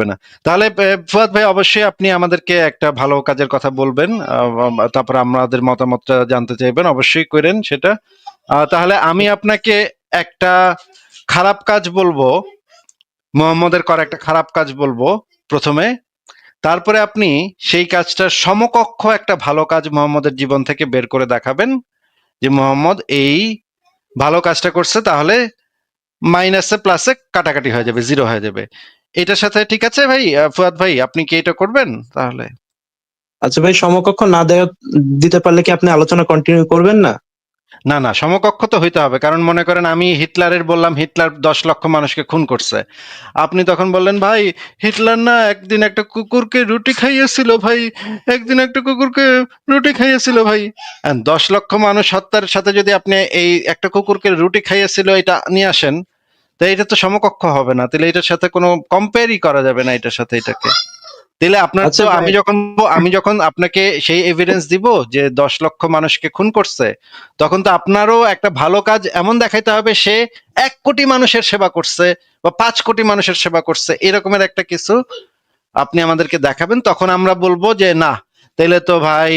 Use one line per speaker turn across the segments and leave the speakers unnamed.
থাকবে না। তাহলে ফুয়াদ ভাই অবশ্যই আপনি আমাদেরকে একটা ভালো কাজের কথা বলবেন, তারপর আমাদের মতামতটা জানতে চাইবেন, অবশ্যই করেন সেটা। তাহলে আমি আপনাকে একটা খারাপ কাজ বলবো, মোহাম্মদের করা একটা খারাপ কাজ বলবো প্রথমে, তারপরে আপনি সেই কাজটার সমকক্ষ একটা ভালো কাজ মোহাম্মদের জীবন থেকে বের করে দেখাবেন যে মোহাম্মদ এই ভালো কাজটা করছে, তাহলে মাইনাসে প্লাসে কাটাকাটি হয়ে যাবে, জিরো হয়ে যাবে। এটার সাথে ঠিক আছে ভাই? ফুয়াদ ভাই, আপনি কি এটা করবেন তাহলে?
আচ্ছা ভাই, সমকক্ষ না দিতে পারলে কি আপনি আলোচনা কন্টিনিউ করবেন না?
না না, সমকক্ষ তো হইতে হবে, কারণ মনে করেন আমি হিটলারের বললাম হিটলার 10 লক্ষ মানুষকে খুন করছে, আপনি তখন বললেন ভাই হিটলার না একদিন একটা কুকুরকে রুটি খাইয়েছিল ভাই, একদিন একটা কুকুরকে রুটি খাইয়েছিল ভাই। 10 লক্ষ মানুষ হত্যার সাথে যদি আপনি এই একটা কুকুরকে রুটি খাইয়েছিল এটা নিয়ে আসেন, তো এটা তো সমকক্ষ হবে না, তাহলে এটার সাথে কোনো কম্পেয়ারই করা যাবে না এটার সাথে এটাকে। তাহলে আপনার
আচ্ছা
তো,
ভাই,
আমি যখন আপনাকে সেই এভিডেন্স দিব যে 10 লক্ষ মানুষকে খুন করছে, তখন তো আপনারও একটা ভালো কাজ এমন দেখাইতে হবে সে 1 কোটি মানুষের সেবা করছে বা 5 কোটি মানুষের সেবা করছে, এরকমের একটা কিছু আপনি আমাদেরকে দেখাবেন। তখন আমরা বলবো যে না, তাইলে তো ভাই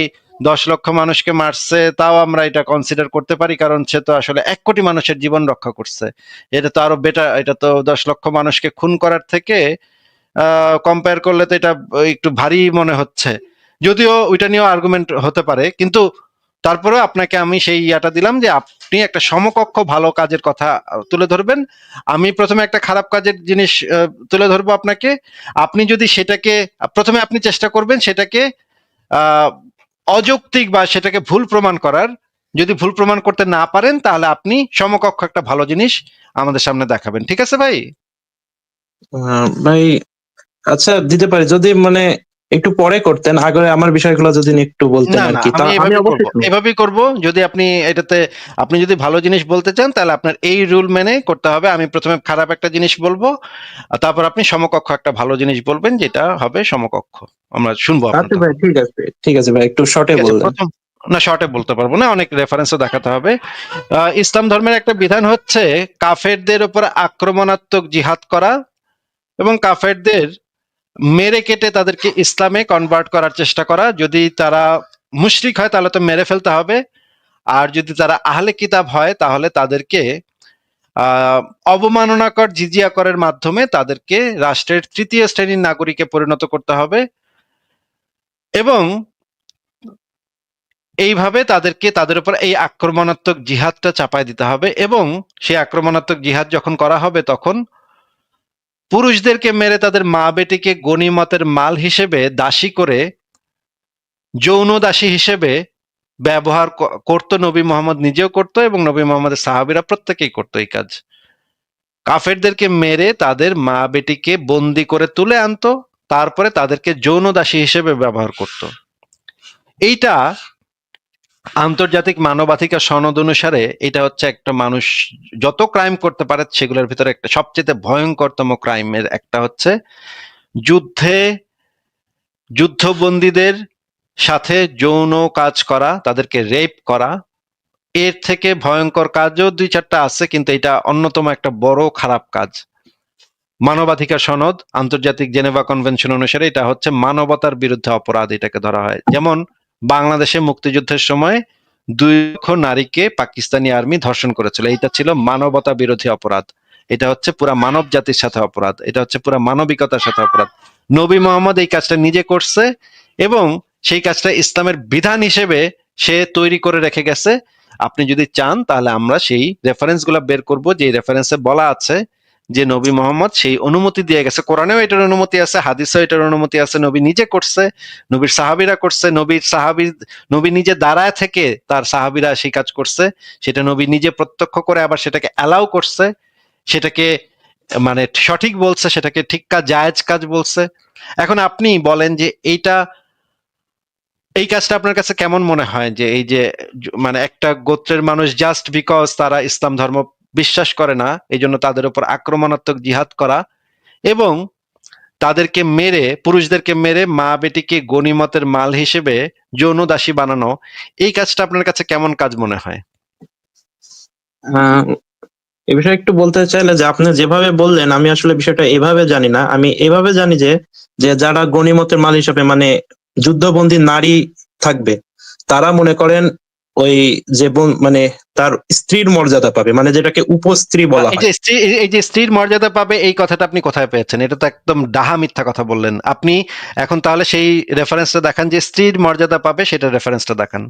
10 লক্ষ মানুষকে মারছে তাও আমরা এটা কনসিডার করতে পারি, কারণ সে তো আসলে 1 কোটি মানুষের জীবন রক্ষা করছে। এটা তো আরো বেটার, এটা তো 10 লক্ষ মানুষকে খুন করার থেকে কম্পেয়ার করলে তো এটা একটু ভারী মনে হচ্ছে, যদিও ওইটা নিয়েও আর্গুমেন্ট হতে পারে, কিন্তু তারপরেও আপনাকে আমি সেই ইয়াটা দিলাম যে আপনি একটা সমকক্ষ ভালো কাজের কথা তুলে ধরবেন। আমি প্রথমে একটা খারাপ কাজের জিনিস তুলে ধরবো আপনাকে, আপনি যদি সেটাকে, প্রথমে আপনি চেষ্টা করবেন সেটাকে আহ অযৌক্তিক বা সেটাকে ভুল প্রমাণ করার। যদি ভুল প্রমাণ করতে না পারেন তাহলে আপনি সমকক্ষ একটা ভালো জিনিস আমাদের সামনে দেখাবেন, ঠিক আছে ভাই?
ভাই আচ্ছা দিতে পারি, যদি মানে একটু পরে করতেন, আগে আমার বিষয়গুলো যদি একটু বলতেন
না
আর
না,
কি, তা
আমি
আমি
এভাবেই করব,
অবশ্যই শুনবো।
এভাবেই করব। যদি আপনি এটাতে, আপনি যদি ভালো জিনিস বলতে চান তাহলে আপনার এই রুল মেনে করতে হবে। আমি প্রথমে খারাপ একটা জিনিস বলবো, আর তারপর আপনি সমকক্ষ একটা ভালো জিনিস বলবেন, যেটা হবে সমকক্ষ। আমরা শুনবো আপনার
আচ্ছা ভাই,
তখন।
ঠিক আছে ঠিক আছে ভাই, একটু শর্টে
ঠিক আছে,
বললেন।
প্রথম, না শর্টে বলতে পারবো না, অনেক রেফারেন্সও দেখাতে হবে। ইসলাম ধর্মের একটা বিধান হচ্ছে কাফেরদের উপর আক্রমণাত্মক জিহাদ করা এবং কাফেরদের মেরে কেটে তাদেরকে ইসলামে কনভার্ট করার চেষ্টা করা। যদি তারা মুশরিক হয় তাহলে তো মেরে ফেলতে হবে, আর যদি তারা আহলে কিতাব হয় তাহলে তাদেরকে আহ অবমাননাকর জিজিয়া করের মাধ্যমে তাদেরকে রাষ্ট্রের 3য় শ্রেণীর নাগরিকে পরিণত করতে হবে, এবং এইভাবে তাদেরকে, তাদের উপর এই আক্রমণাত্মক জিহাদটা চাপায় দিতে হবে। এবং সেই আক্রমণাত্মক জিহাদ যখন করা হবে তখন পুরুষদেরকে মেরে তাদের মা বেটিকে গনিমতের মাল হিসেবে দাসী করে, যৌন দাসী হিসেবে ব্যবহার করতো। নবী মোহাম্মদ নিজেও করতো এবং নবী মোহাম্মদের সাহাবীরা প্রত্যেকেই করতো এই কাজ। কাফেরদেরকে মেরে তাদের মা বেটিকে বন্দি করে তুলে আনতো, তারপরে তাদেরকে যৌন দাসী হিসেবে ব্যবহার করত। এইটা আন্তর্জাতিক মানবাধিকার সনদ অনুসারে এটা হচ্ছে একটা মানুষ যত ক্রাইম করতে পারে সেগুলোর ভিতরে একটা সবচেয়ে ভয়ঙ্করতম ক্রাইমের একটা হচ্ছে যুদ্ধে যুদ্ধবন্দীদের সাথে যৌন কাজ করা, তাদেরকে রেপ করা। এর থেকে ভয়ঙ্কর কাজও 2-4টা আছে, কিন্তু এটা অন্যতম একটা বড় খারাপ কাজ। মানবাধিকার সনদ, আন্তর্জাতিক জেনেভা কনভেনশন অনুসারে এটা হচ্ছে মানবতার বিরুদ্ধে অপরাধ, এটাকে ধরা হয়। যেমন বাংলাদেশে মুক্তিযুদ্ধের সময় 2 লক্ষ নারীকে পাকিস্তানি আর্মি ধর্ষণ করেছিল, এটা ছিল মানবতা বিরোধী অপরাধ। এটা হচ্ছে পুরা মানব জাতির সাথে অপরাধ, এটা হচ্ছে পুরা মানবিকতার সাথে অপরাধ। নবী মোহাম্মদ এই কাজটা নিজে করছে এবং সেই কাজটা ইসলামের বিধান হিসেবে সে তৈরি করে রেখে গেছে। আপনি যদি চান তাহলে আমরা সেই রেফারেন্স গুলা বের করবো, যে রেফারেন্সে বলা আছে যে নবী মোহাম্মদ সেই অনুমতি দিয়ে গেছে। কোরআনেও এটার অনুমতি আছে, হাদিসেও এটার অনুমতি আছে। নবী নিজে করছে, নবীর সাহাবীরা করছে, নবী নিজে দাঁড়ায় থেকে তার সাহাবীরা সেই কাজ করছে, সেটা নবী নিজে প্রত্যক্ষ করে আবার সেটাকে অ্যালাউ করছে, সেটাকে মানে সঠিক বলছে, সেটাকে ঠিক কাজ, জায়েজ কাজ বলছে। এখন আপনি বলেন যে এই কাজটা আপনার কাছে কেমন মনে হয়, যে এই যে মানে একটা গোত্রের মানুষ জাস্ট বিকজ তারা ইসলাম ধর্ম বিশ্বাস করে না এই জন্য তাদের উপর আক্রমণাত্মক জিহাদ করা এবং তাদেরকে মেরে, পুরুষদেরকে মেরে মা বেটিকে গনিমতের মাল হিসেবে যৌন দাসী বানানো, এই কাজটা আপনার কাছে কেমন কাজ মনে হয়?
এই বিষয়ে একটু বলতে চাইলে যে আপনি যেভাবে বললেন আমি আসলে বিষয়টা এভাবে জানি না, আমি এভাবে জানি যে যে যারা গনিমতের মাল হিসাবে মানে যুদ্ধবন্দী নারী থাকবে তারা মনে করেন ওই যে মানে তার স্ত্রীর মর্যাদা পাবে, মানে যেটাকে উপস্ত্রী বলা
এই
হয়।
যে স্ত্রী, এই যে স্ত্রীর মর্যাদা পাবে, এই কথাটা আপনি কোথায় পেয়েছেন? এটা তো একদম ডাহা মিথ্যা কথা বললেন আপনি। এখন তাহলে সেই রেফারেন্সটা দেখান, যে স্ত্রীর মর্যাদা পাবে, সেটা রেফারেন্সটা দেখান।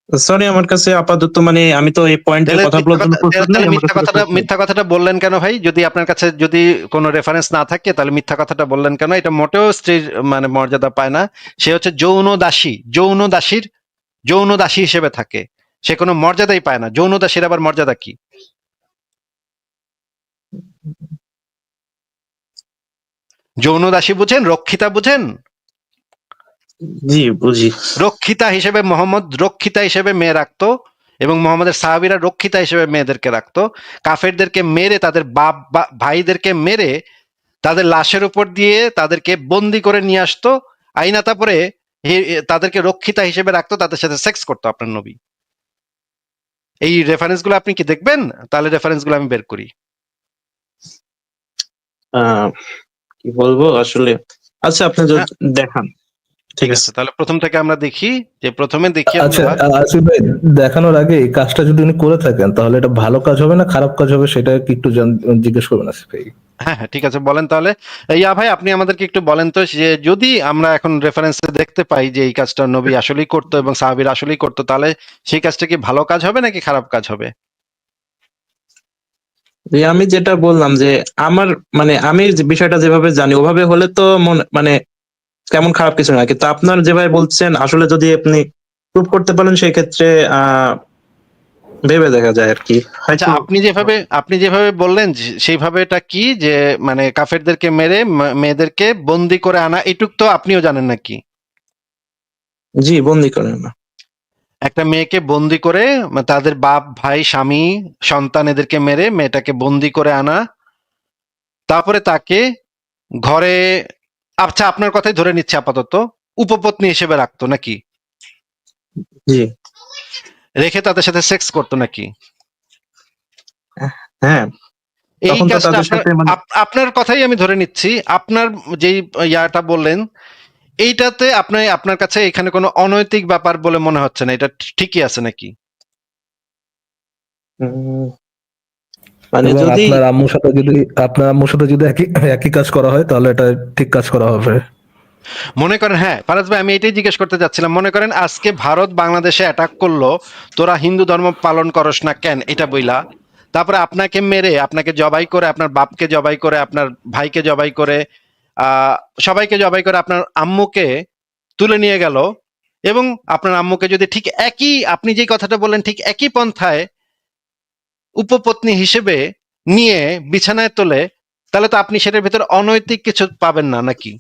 সরি, আমার কাছে আপাতত মানে আমি তো এই পয়েন্টের
তাহলে
কথা
মিথ্যা
বলার জন্য
কথা,
প্রস্তুত নেই,
তাহলে
আমার
মিথ্যা
কাছে
কথাটা,
reference নেই।
মিথ্যা কথাটা বললেন কেন ভাই? যদি আপনার কাছে যদি কোনো রেফারেন্স না থাকে তাহলে মিথ্যা কথাটা বললেন কেন? এটা মোটেও স্ত্রীর মানে মর্যাদা পায় না। সে হচ্ছে যৌন দাসী, যৌন দাসীর, যৌন দাসী হিসেবে থাকে, সে কোনো মর্যাদাই পায় না। যৌন দাসীর আবার মর্যাদা কি? যৌন দাসী বুঝেন? রক্ষিতা বুঝেন?
জি বুঝি।
রক্ষিতা হিসেবে মোহাম্মদ, রক্ষিতা হিসেবে মেয়ে রাখতো, এবং মোহাম্মদের সাহাবীরা রক্ষিতা হিসেবে মেয়েদেরকে রাখতো। কাফেরদেরকে মেরে, তাদের বাপ ভাইদেরকে মেরে তাদের লাশের উপর দিয়ে তাদেরকে বন্দি করে নিয়ে আসতো, আইনাতা পরে তাদেরকে রক্ষিতা হিসেবে রাখতো, তাদের সাথে সেক্স করতো আপনার নবী। এই রেফারেন্স গুলো আপনি কি দেখবেন? তাহলে রেফারেন্স গুলো আমি বের করি।
আহ কি বলবো আসলে, আচ্ছা আপনি
হ্যাঁ,
দেখান। ঠিক
ঠিক
আছে।
আছে, তাহলে প্রথম থেকে আমরা দেখি, যে প্রথমে দেখি
আচ্ছা,
আমরা।
আসিফ ভাই, দেখানোর আগে এই কাজটা যদি উনি করে থাকেন তাহলে এটা ভালো কাজ হবে না খারাপ কাজ হবে, সেটা কি একটু জিজ্ঞেস করবেন আসিফ ভাই?
হ্যাঁ হ্যাঁ, ঠিক আছে, বলেন তাহলে। ইয়া ভাই, আপনি আমাদেরকে একটু বলেন তো, যে যদি আমরা এখন রেফারেন্সে দেখতে পাই যে এই কাজটা নবী আসলেই করতো এবং সাহাবীরা আসলেই করতো, তাহলে সেই কাজটা কি ভালো কাজ হবে নাকি খারাপ কাজ হবে?
যে আমি যেটা বললাম যে আমার মানে আমি যে বিষয়টা যেভাবে জানি ওভাবে হলে তো মানে তেমন খারাপ কিছু না, কিন্তু আপনার যেভাবে বলছেন আসলে যদি আপনি প্রুভ করতে পারেন সেই ক্ষেত্রে আহ ভেবে দেখা যায় আর কি,
আচ্ছা,
হয়তো।
আপনি যেভাবে বললেন, সেইভাবে এটা কি, যে মানে কাফেরদেরকে মেরে মেয়েদেরকে বন্দি করে আনা, এটুক তো আপনিও জানেন নাকি?
জি, বন্দি করেন না।
একটা মেয়েকে বন্দি করে, তাদের বাপ ভাই স্বামী সন্তান এদেরকে মেরে মেয়েটাকে বন্দি করে আনা, তারপরে তাকে ঘরে, আচ্ছা আপনার কথাই ধরে নিচ্ছে আপাতত, উপপত্নী হিসেবে রাখতো নাকি?
জি।
রেখে তাদের সাথে সেক্স করতো নাকি?
হ্যাঁ,
এই
তখন তো
কাজটা
তাদের
আপনার,
সাথে মানে
আপনার কথাই আমি ধরে নিচ্ছি, আপনার যেই ইয়াটা বললেন, এইটাতে আপনার কাছে এখানে কোনো অনৈতিক ব্যাপার বলে মনে হচ্ছে না, এটা ঠিকই আছে নাকি?
উম, মানে
এবং
যদি
আপনার আম্মুর সাথে যদি একই একই কাজ করা হয় তাহলে এটা ঠিক কাজ করা হবে।
মনে করেন, হ্যাঁ ফারাজ ভাই, আমি এটাই জিজ্ঞেস করতে যাচ্ছিলাম, মনে করেন আজকে ভারত বাংলাদেশে অ্যাটাক করলো, তোরা হিন্দু ধর্ম পালন করস না কেন এটা বইলা, তারপরে আপনাকে মেরে, আপনাকে জবাই করে, আপনার বাপকে জবাই করে, আপনার ভাইকে জবাই করে, আহ সবাইকে জবাই করে আপনার আম্মুকে তুলে নিয়ে গেল, এবং আপনার আম্মুকে যদি ঠিক একই, আপনি যেই কথাটা বললেন ঠিক একই পন্থায় উপপত্নী হিসেবে নিয়ে বিছানায় তোলে, তাহলে তো আপনি সেটার ভিতরে অনৈতিক কিছু পাবেন না নাকি?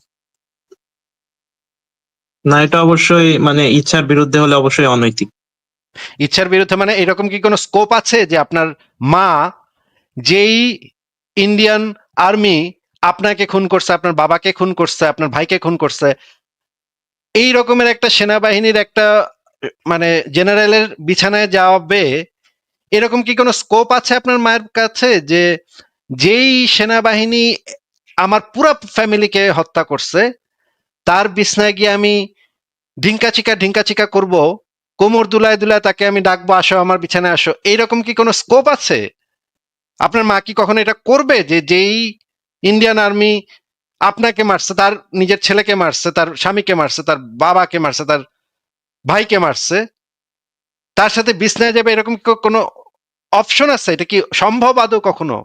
না, এটা অবশ্যই মানে ইচ্ছার বিরুদ্ধে হলে অবশ্যই অনৈতিক।
ইচ্ছার বিরুদ্ধে মানে এরকম কি কোনো স্কোপ আছে যে আপনার মা, যেই ইন্ডিয়ান আর্মি আপনাকে খুন করছে, আপনার বাবাকে খুন করছে, আপনার ভাইকে খুন করছে, এই রকমের একটা সেনাবাহিনীর একটা মানে জেনারেলের বিছানায় যাবে, এরকম কি কোনো স্কোপ আছে আপনার মায়ের কাছে, যে যেই সেনাবাহিনী আমার পুরো ফ্যামিলিকে হত্যা করছে, তার বিছনায় গিয়ে আমি ঢিঙ্কা চিকা করব, কোমর দুলায় দুলায় তাকে আমি ডাকবো, আসো আমার বিছানায় আসো, এইরকম কি কোনো স্কোপ আছে? আপনার মা কি কখনো এটা করবে, যে যেই ইন্ডিয়ান আর্মি আপনাকে মারছে, তার নিজের ছেলেকে মারছে, তার স্বামীকে মারছে, তার বাবাকে মারছে, তার ভাইকে মারছে, তার সাথে বিছনায় যাবে, এরকম কোনো অপশন আছে? এটা কি সম্ভব আদৌ কখনো?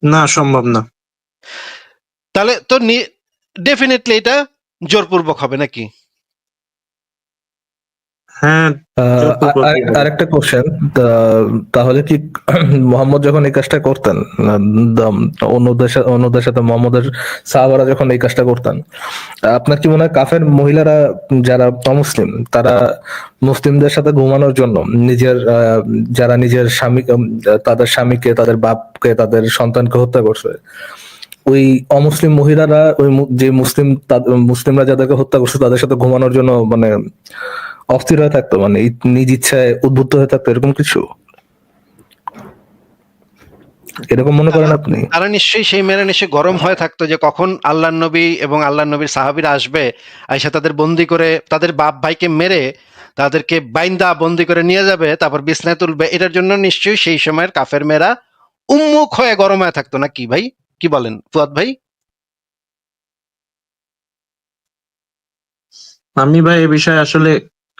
না, সম্ভব না।
তাহলে তো ডেফিনেটলি এটা জোরপূর্বক হবে নাকি?
হ্যাঁ, জোরপূর্বকই হবে।
আরেকটা কোশ্চেন, তাহলে কি মোহাম্মদ যখন এই কাজটা করতেন, অন্যদের সাথে মোহাম্মদের সাহাবারা যখন এই কাজটা করতেন, আপনার কি মনে হয় কাফের মহিলারা যারা অমুসলিম তারা মুসলিমদের সাথে ঘুমানোর জন্য যারা নিজের স্বামী, তাদের স্বামীকে, তাদের বাপকে, তাদের সন্তানকে হত্যা করছে, ওই অমুসলিম মহিলারা ওই যে মুসলিমরা যাদেরকে হত্যা করছে তাদের সাথে ঘুমানোর জন্য মানে অস্থির হয়ে থাকতো, মানে নিজ ইচ্ছায় উদ্বুদ্ধ হয়ে থাকতো, এরকম কিছু? এরকম মনে করেন আপনি?
তারা নিশ্চয়ই সেই মেয়েরা নিশ্চয়ই গরম হয়ে থাকতো যে কখন আল্লাহ নবী এবং আল্লাহ নবীর সাহাবীরা আসবে, আইসা তাদের বন্দি করে, তাদের বাপ ভাইকে মেরে তাদেরকে বাইন্দা বন্দি করে নিয়ে যাবে, তারপর বিছনায় তুলবে। এটার জন্য নিশ্চয়ই সেই সময়ের কাফের মেয়েরা উন্মুখ হয়ে গরম হয়ে থাকতো, না কি ভাই? কি বলেন ফুয়াদ ভাই?
আমি ভাই এই বিষয়ে আসলে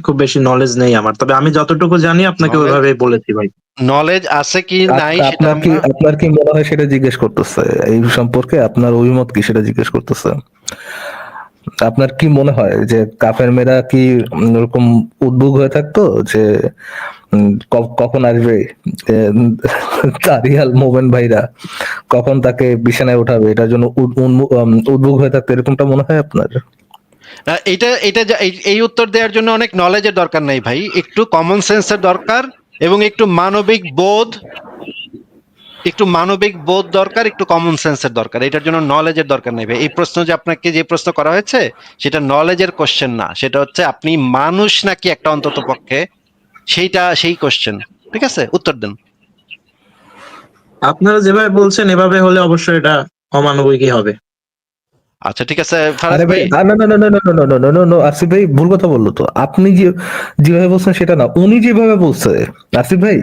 খুব বেশি নলেজ নেই আমার, তবে আমি যতটুকু জানি আপনাকে
নলেজ
ওইভাবে বলেছি ভাই।
নলেজ আছে কি নাই সেটা
আপনার কি মনে হয় সেটা জিজ্ঞেস করতেছে, এই সম্পর্কে আপনার অভিমত কি সেটা জিজ্ঞেস করতেছে। আপনার কি মনে হয় যে কাফের মেয়েরা কি ওরকম উদ্বুদ্ধ হয়ে থাকতো যে কখন আসবে তারিয়াল মোমেন ভাইরা, কখন তাকে বিছানায় উঠাবে, এটার জন্য উদ্বুদ্ধ হয়ে থাকতো, এরকমটা মনে হয় আপনার?
এটা এটা এই উত্তর দেওয়ার জন্য অনেক নলেজের দরকার নাই ভাই, একটু কমন সেন্সের দরকার এবং একটু মানবিক বোধ দরকার, একটু কমন সেন্সের দরকার। এটার জন্য নলেজের দরকার নাই ভাই। এই প্রশ্ন যে আপনাকে যে প্রশ্ন করা হয়েছে সেটা নলেজের কোশ্চেন না, সেটা হচ্ছে আপনি মানুষ নাকি একটা অন্তত পক্ষে, সেই কোশ্চেন। ঠিক আছে, উত্তর দেন।
আপনারা যেভাবে বলছেন এভাবে হলে অবশ্যই এটা অমানবিকই হবে।
আচ্ছা ঠিক আছে ফারাজ
আরে ভাই,
ভাই।
না না না না না না না না না না না, আসিফ ভাই ভুল কথা বললো তো। আপনি যেভাবে বলছেন সেটা না, উনি যেভাবে বলছে, আসিফ ভাই,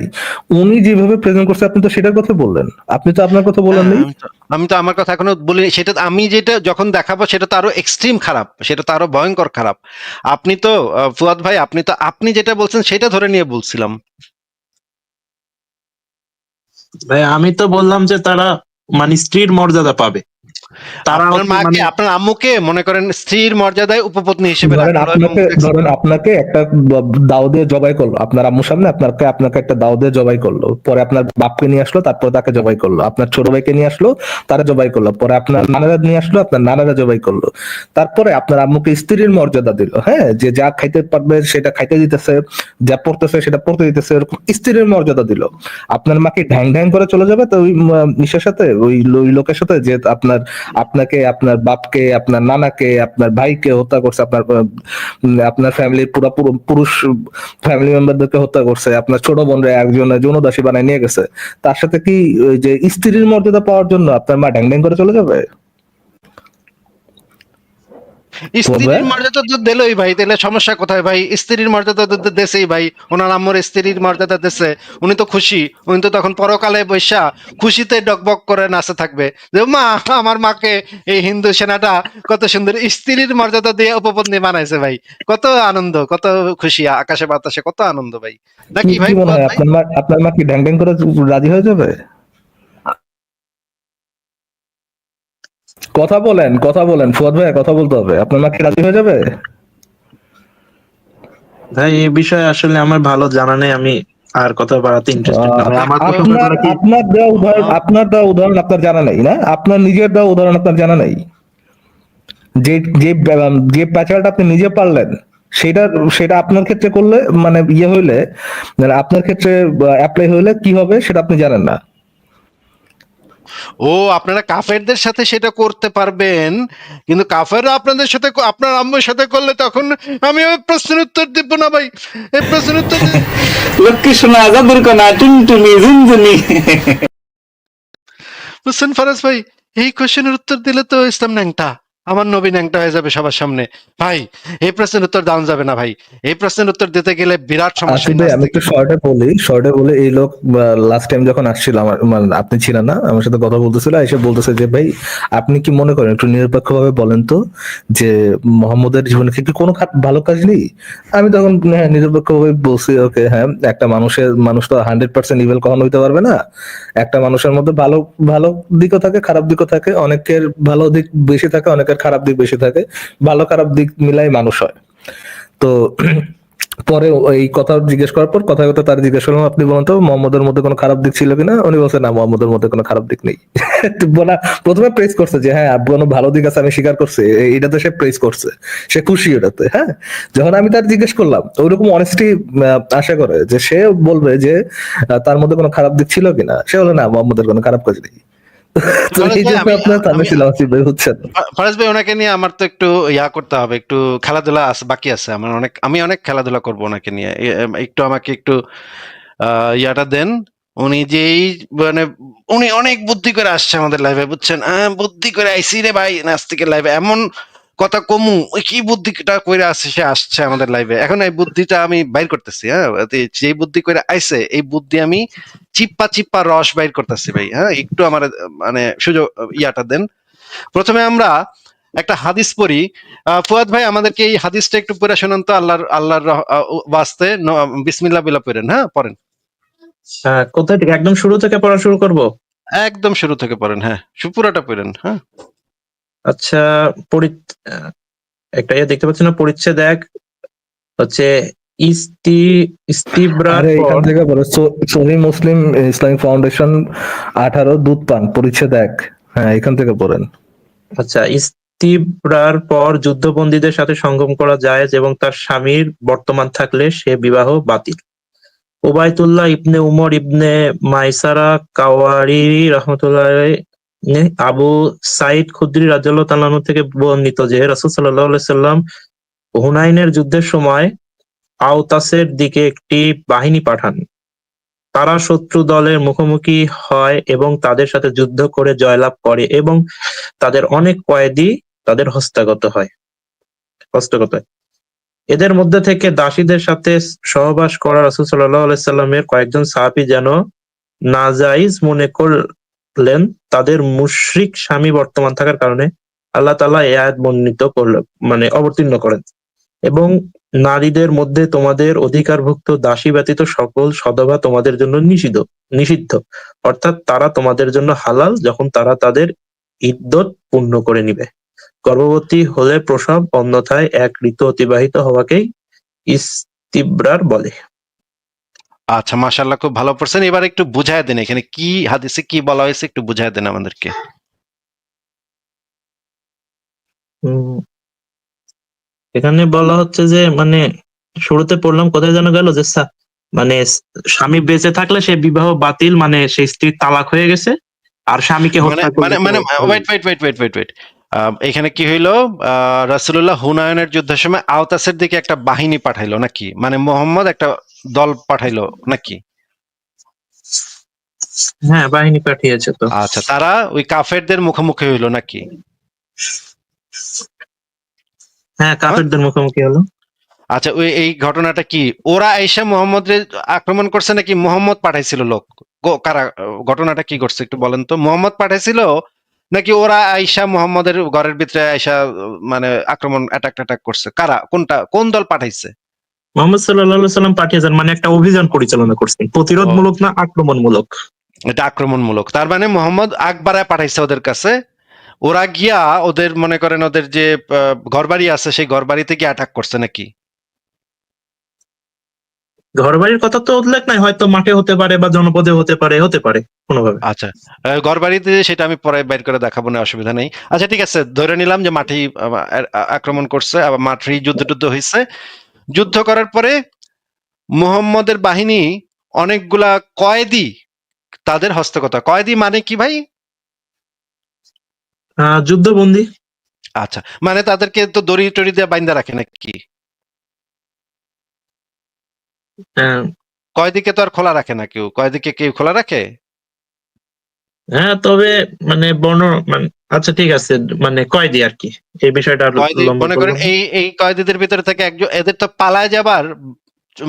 উনি যেভাবে প্রেজেন্ট করছে আপনি তো সেটার কথা বললেন, আপনি তো আপনার কথা বলেন
হ্যাঁ,
নেই।
আমি তো আমার কথা এখনো বলিনি। সেটা আমি যেটা যখন দেখাবো সেটা তো আরো এক্সট্রিম খারাপ, সেটা তো আরো ভয়ঙ্কর খারাপ। আপনি তো ফুয়াদ ভাই, আপনি যেটা বলছেন সেটা ধরে নিয়ে বলছিলাম।
ভাই আমি তো বললাম যে তারা মানে স্ত্রীর মর্যাদা পাবে। তারাও
আপনার
কি
মাকে,
মানে
আপনার আম্মুকে মনে করেন স্ত্রীর মর্যাদায় উপপত্নী হিসেবে
ধরেন
রাখলো এবং
আপনাকে একটা দাও দিয়ে জবাই করলো আপনার আম্মুর সামনে, আপনাকে একটা দাও দিয়ে জবাই করলো, পরে আপনার বাপকে নিয়ে আসলো, তারপর তাকে জবাই করলো, আপনার ছোট ভাইকে নিয়ে আসলো, তারা জবাই করলো, পরে আপনার নানারা নিয়ে আসলো, আপনার নানারা জবাই করলো, তারপরে আপনার আম্মুকে স্ত্রীর মর্যাদা দিল, হ্যাঁ, যে যা খাইতে পারবে সেটা খাইতে দিতেছে, যা পড়তেছে সেটা পড়তে দিতেছে, এরকম স্ত্রীর মর্যাদা দিল। আপনার মাকে ঢ্যাং ঢ্যাং করে চলে যাবে তো ওই ইসের সাথে, ওই লোকের সাথে যে আপনাকে, আপনার বাপকে, আপনার নানাকে, আপনার ভাইকে হত্যা করছে, আপনার ফ্যামিলির পুরো পুরুষ ফ্যামিলি মেম্বারদেরকে হত্যা করছে, আপনার ছোট বোনরা একজন যৌনদাসী বানায় নিয়ে গেছে, তার সাথে কি ওই যে স্ত্রীর মর্যাদা পাওয়ার জন্য আপনার মা ড্যাং ড্যাং করে চলে যাবে? বলবে
স্ত্রীর মর্যাদা তো দিলই ভাই, তাহলে সমস্যা কোথায় ভাই? স্ত্রীর মর্যাদা তো দেশেই ভাই, ওনার আম্মুর স্ত্রীর মর্যাদা দেশে, উনি তো খুশি, উনি তো তখন পরকালে বৈশা খুশিতে ডকবক করে নাচে থাকবে যে মা, আমার মাকে এই হিন্দু সেনাটা কত সুন্দর স্ত্রীর মর্যাদা দিয়ে উপপত্নী বানাইছে ভাই। কত আনন্দ, কত খুশি, আকাশে বাতাসে কত আনন্দ ভাই,
কি
নাকি ভাই
কি মনে
ফুয়াদ
হয়
ভাই?
আপনার মা কি ড্যাং ড্যাং করে রাজি হয়ে যাবে? কথা বলেন ফুয়াদ ভাই, কথা বলতে হবে। আপনার মা কি রাজি হয়ে যাবে?
ভাই এই বিষয়ে আসলে আমার ভালো জানা নেই, আমি আর কথা বাড়াতে ইন্টারেস্টেড না ভাই। আমার কথা
আপনার
হলো কি,
আপনার দেওয়া উদাহরণ আপনার জানা নাই না? আপনার নিজের দেওয়া উদাহরণ আপনার জানা নাই? যে যে যে প্যাচালটা আপনি নিজে পারলেন, সেটা সেটা আপনার ক্ষেত্রে করলে মানে ইয়ে হইলে, মানে আপনার ক্ষেত্রে অ্যাপ্লাই হইলে কি হবে সেটা আপনি জানেন না।
ও, আপনারা কাফেরদের সাথে সেটা করতে পারবেন, কিন্তু কাফেররা আপনাদের সাথে, আপনার আম্মুর সাথে করলে তখন আমি ওই প্রশ্নের উত্তর দিব না ভাই। এই প্রশ্নের উত্তর
লক্ষ্মী সোনা জাদুর কণা টুনটুনি ঝুনঝুনি।
বুঝছেন ফারাজ ভাই? এই কোশ্চেনের উত্তর দিলে তো ইসলাম ন্যাংটা, আমার নবী ন্যাংটা হয়ে যাবে সবার সামনে ভাই। এই প্রশ্নের উত্তর দেওয়া যাবে না ভাই। এই প্রশ্নের উত্তর দিতে গেলে বিরাট সমস্যা
আসিফ ভাই, আমি একটু শর্টে বলি, এই লোক লাস্ট টাইম যখন আসছিল আমার মানে আপনি ছিলেন না, আমার সাথে কথা বলতেছিল, এসে বলতেছে যে ভাই আপনি কি মনে করেন, একটু নিরপেক্ষ ভাবে বলেন তো, যে মোহাম্মদের জীবনে কি কোনো ভালো কাজ নেই? আমি তখন হ্যাঁ নিরপেক্ষ ভাবে বলছি, ওকে হ্যাঁ, একটা মানুষ তো 100% ইভেল কখনো হইতে পারবে না, একটা মানুষের মধ্যে ভালো ভালো দিকও থাকে, খারাপ দিকও থাকে, অনেকের ভালো দিক বেশি থাকে, অনেকের খারাপ দিক বেশি থাকে, ভালো খারাপ দিক মিলাই মানুষ হয়। তো পরে এই কথা জিজ্ঞেস করার পর কথা কথা তার জিজ্ঞেস করলাম, আপনি বলুন তো মোহাম্মদের মধ্যে কোনো খারাপ দিক ছিল কিনা? উনি বলছেন না, মোহাম্মদের মধ্যে কোনো খারাপ দিক নেই। বলা প্রথমে প্রেস করছে যে হ্যাঁ কোনো ভালো দিক আছে, আমি স্বীকার করছি, এটাতে সে প্রেস করছে, সে খুশি ওটাতে। হ্যাঁ, যখন আমি তার জিজ্ঞেস করলাম, ওইরকম অনেস্টি আশা করে যে সে বলবে যে তার মধ্যে কোনো খারাপ দিক ছিল কিনা, সে বলে না, মোহাম্মদের কোনো খারাপ কাজ নেই। তো
ফারাজ
এই
ভাই,
জন্য আপনার সামনে ছিলাম আসিফ ভাই, বুঝছেন?
ফারাজ ভাই ওনাকে নিয়ে আমার তো একটু ইয়া করতে হবে, একটু খেলাধুলা আছে, বাকি আছে আমার অনেক, আমি অনেক খেলাধুলা করবো ওনাকে নিয়ে। একটু আমাকে একটু ইয়াটা দেন, উনি যেই মানে উনি অনেক বুদ্ধি করে আসছে আমাদের লাইভে, বুঝছেন? বুদ্ধি করে আইসি রে ভাই নাস্তিকের লাইভে, এমন কথা কমু ওই কি বুদ্ধিটা করে আসছে, সে আসছে আমাদের লাইভে। এখন এই বুদ্ধিটা আমি বাইর করতেছি, হ্যাঁ, যে বুদ্ধি করে আইছে এই বুদ্ধি আমি চিপ্পা চিপ্পা রস বাইর করতেছি ভাই। হ্যাঁ, একটু আমার মানে সুযোগ ইয়াটা দেন। প্রথমে আমরা একটা হাদিস পড়ি। ফুয়াদ ভাই আমাদেরকে এই হাদিসটা একটু পড়ে শোনান তো, আল্লাহর ওয়াস্তে। বিসমিল্লাহ বিলা পড়েন, হ্যাঁ পড়েন।
কোথায় থেকে একদম শুরু থেকে পড়া শুরু করব?
একদম শুরু থেকে পড়েন, হ্যাঁ পুরোটা পড়েন, হ্যাঁ।
আচ্ছা, পরি একটা দেখতে পাচ্ছি না, পরিচ্ছেদ এক হচ্ছে ইস্তি ইস্তিবরার
আরে
পর।
এখান থেকে বলো সহি মুসলিম ইসলামিক ফাউন্ডেশন 18 দুধ পান পরিচ্ছেদ 1। হ্যাঁ, এখান থেকে পড়েন।
আচ্ছা, ইস্তিবরার পর যুদ্ধবন্দীদের সাথে সঙ্গম করা জায়েজ এবং তার স্বামীর বর্তমান থাকলে সে বিবাহ বাতিল। উবাইদুল্লাহ ইবনে উমর ইবনে মাইসারা কাওয়ারিরি রহমতুল্লাহ আবু সাইদ খুদরি রাদিয়াল্লাহু তাআলা আনহু থেকে বর্ণিত যে রাসূল সাল্লাল্লাহু আলাইহি সাল্লাম হুনাইনের যুদ্ধের সময় আওতাসের দিকে একটি বাহিনী পাঠান। তারা শত্রু দলের মুখোমুখি হয় এবং তাদের সাথে যুদ্ধ করে জয়লাভ করে এবং তাদের অনেক কয়েদি তাদের হস্তগত হয়। এদের মধ্যে থেকে দাসীদের সাথে সহবাস করা রাসূল সাল্লাল্লাহু আলাইহি সাল্লামের কয়েকজন সাহাবী যেন নাজাইজ মনে করলেন, তাদের মুশরিক স্বামী বর্তমান থাকার কারণে আল্লাহ তাআলা এই আয়াত অবতীর্ণ করেন এবং নারীদের মধ্যে তোমাদের অধিকারভুক্ত দাসী ব্যতীত সকল সধবা তোমাদের জন্য নিষিদ্ধ, অর্থাৎ তারা তোমাদের জন্য হালাল যখন তারা তাদের ইদ্যত পূর্ণ করে নিবে। গর্ভবতী হলে প্রসব, অন্যথায় এক ঋতু অতিবাহিত হওয়াকেই ইস্তিবরার বলে।
আচ্ছা, মাশাআল্লাহ, খুব ভালো পড়ছেন। এবার একটু বুঝায় দেন এখানে কি হাদিসে কি বলা হয়েছে, একটু বুঝায় দেন আমাদেরকে।
উম, এখানে বলা হচ্ছে যে শুরুতে পড়লাম কোথায় যেন গেল যে স্বামী বেঁচে থাকলে সে বিবাহ বাতিল, সে স্ত্রীর তালাক হয়ে গেছে আর স্বামীকে
মানে
হত্যা করলে
মানে মানে ওয়েট, এখানে কি হইলো? রাসূলুল্লাহ হুনায়নের যুদ্ধের সময় আওতাসের দিকে একটা বাহিনী পাঠাইলো নাকি, মানে মোহাম্মদ একটা দল পাঠাইলো নাকি?
হ্যাঁ, বাহিনী পাঠিয়েছে তো।
আচ্ছা, তারা ওই কাফেরদের মুখোমুখি হইলো নাকি?
হ্যাঁ,
হ্যাঁ?
কাফেরদের মুখোমুখি হলো।
আচ্ছা, ওই এই ঘটনাটা কি ওরা আইসা মোহাম্মদের আক্রমণ করছে নাকি মোহাম্মদ পাঠাইছিল লোক? কারা ঘটনাটা কি করছে একটু বলেন তো? মোহাম্মদ পাঠাইছিল নাকি ওরা আইসা মোহাম্মদের ঘরের ভিতরে আইসা মানে আক্রমণ অ্যাটাক করছে? কারা, কোনটা, কোন দল পাঠাইছে?
মোহাম্মদ সাল্লাল্লাহু আলাইহি সাল্লাম পাঠিয়েছেন, একটা অভিযান পরিচালনা করছেন,
ও,
প্রতিরোধমূলক না আক্রমণমূলক।
এটা আক্রমণমূলক। তার মানে মোহাম্মদ আকবরায় পাঠাইছে ওদের কাছে। ওরা গিয়া ওদের মনে করেন ওদের যে ঘরবাড়ি আছে সেই ঘরবাড়িতে গিয়ে অ্যাটাক করছে নাকি?
ঘরবাড়ির কথা তো উল্লেখ নাই, হয়তো মাঠে হতে পারে বা জনপদে হতে পারে কোনোভাবে।
আচ্ছা, ঘরবাড়িতে সেটা আমি পরে বাইর করে দেখাবো না, অসুবিধা নেই। আচ্ছা ঠিক আছে, ধরে নিলাম যে মাঠেই আক্রমণ করছে, আবার মাঠেই যুদ্ধ হয়েছে। যুদ্ধ করার পরে মুহাম্মদের বাহিনী অনেকগুলা কয়েদি তাদের হস্তগত। কয়েদি মানে কি ভাই?
যুদ্ধবন্দী।
আচ্ছা, মানে তাদেরকে তো দড়ি টড়ি দিয়ে বাইন্দা রাখে নাকি?
হ্যাঁ,
কয়েদিকে তো আর খোলা রাখে না কেউ, কয়েদিকে কেউ খোলা রাখে?
হ্যাঁ, তবে বর্ণ আচ্ছা ঠিক আছে, কয়দি আর কি, এই বিষয়টা আর
কয়েদি
লম্বা
মনে করেন
করলাম না।
এই কয়েদিদের ভিতরে থেকে একজন, এদের তো পালায় যাবার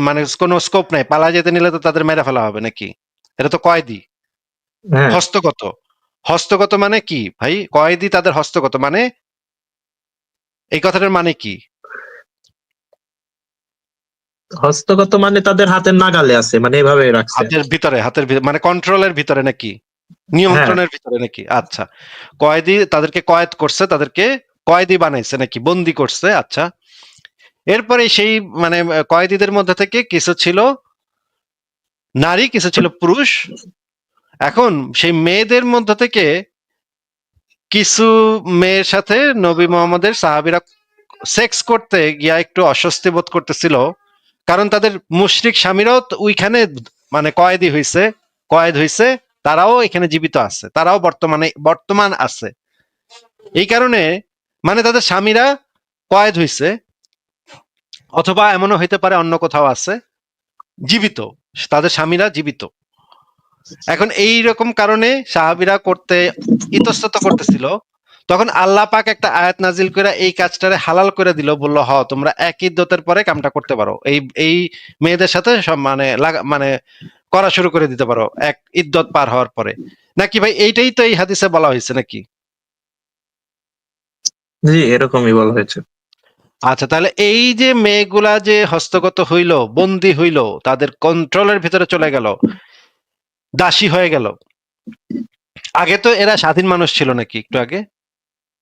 মানে কোনো স্কোপ নাই, পালায় যেতে নিলে তো তাদের মেরে ফেলা হবে নাকি? এটা তো কয়েদি।
হ্যাঁ,
হস্তগত, হস্তগত মানে কি ভাই? কয়েদি তাদের হস্তগত মানে এই কথাটার মানে কি?
হস্তগত তাদের হাতের নাগালে আছে, এভাবে রাখছে।
হাতের ভিতরে মানে কন্ট্রোলের ভিতরে নাকি,
হ্যাঁ,
নিয়ন্ত্রণের ভিতরে নাকি? আচ্ছা, কয়েদি, তাদেরকে কয়েদ করছে, তাদেরকে কয়েদি বানাইছে নাকি, বন্দি করছে। আচ্ছা, এরপরে সেই মানে কয়েদিদের মধ্যে থেকে কিছু ছিল নারী, কিছু ছিল পুরুষ। এখন সেই মেয়েদের মধ্যে থেকে কিছু মেয়ের সাথে নবী মোহাম্মদের সাহাবীরা সেক্স করতে গিয়া একটু অস্বস্তি বোধ করতেছিল, কারণ তাদের মুশরিক স্বামীরাও তো ওইখানে মানে কয়েদ হইছে, তারাও এখানে জীবিত আছে, তারাও বর্তমান আছে। এই কারণে মানে তাদের স্বামীরা কয়েদ হইছে, অথবা এমনও হইতে পারে অন্য কোথাও আছে জীবিত, তাদের স্বামীরা জীবিত। এখন এই রকম কারণে সাহাবীরা করতে ইতস্তত করতেছিল, তখন আল্লাহ পাক একটা আয়াত নাজিল করে এই কাজটারে হালাল করে দিল, বলল হ তোমরা এক ইদ্যতের পরে কামটা করতে পারো, এই মেয়েদের সাথে সব মানে করা শুরু করে দিতে পারো এক ইদ্যত পার হওয়ার পরে। নাকি ভাই এইটাই তো এই হাদিসে বলা হয়েছে নাকি?
জি, এরকমই বলা হয়েছে।
আচ্ছা, তাহলে এই যে মেয়েগুলা যে হস্তগত হইল, বন্দী হইল, তাদের কন্ট্রোলের ভিতরে চলে গেল, দাসী হয়ে গেল, আগে তো এরা স্বাধীন মানুষ ছিল নাকি একটু আগে?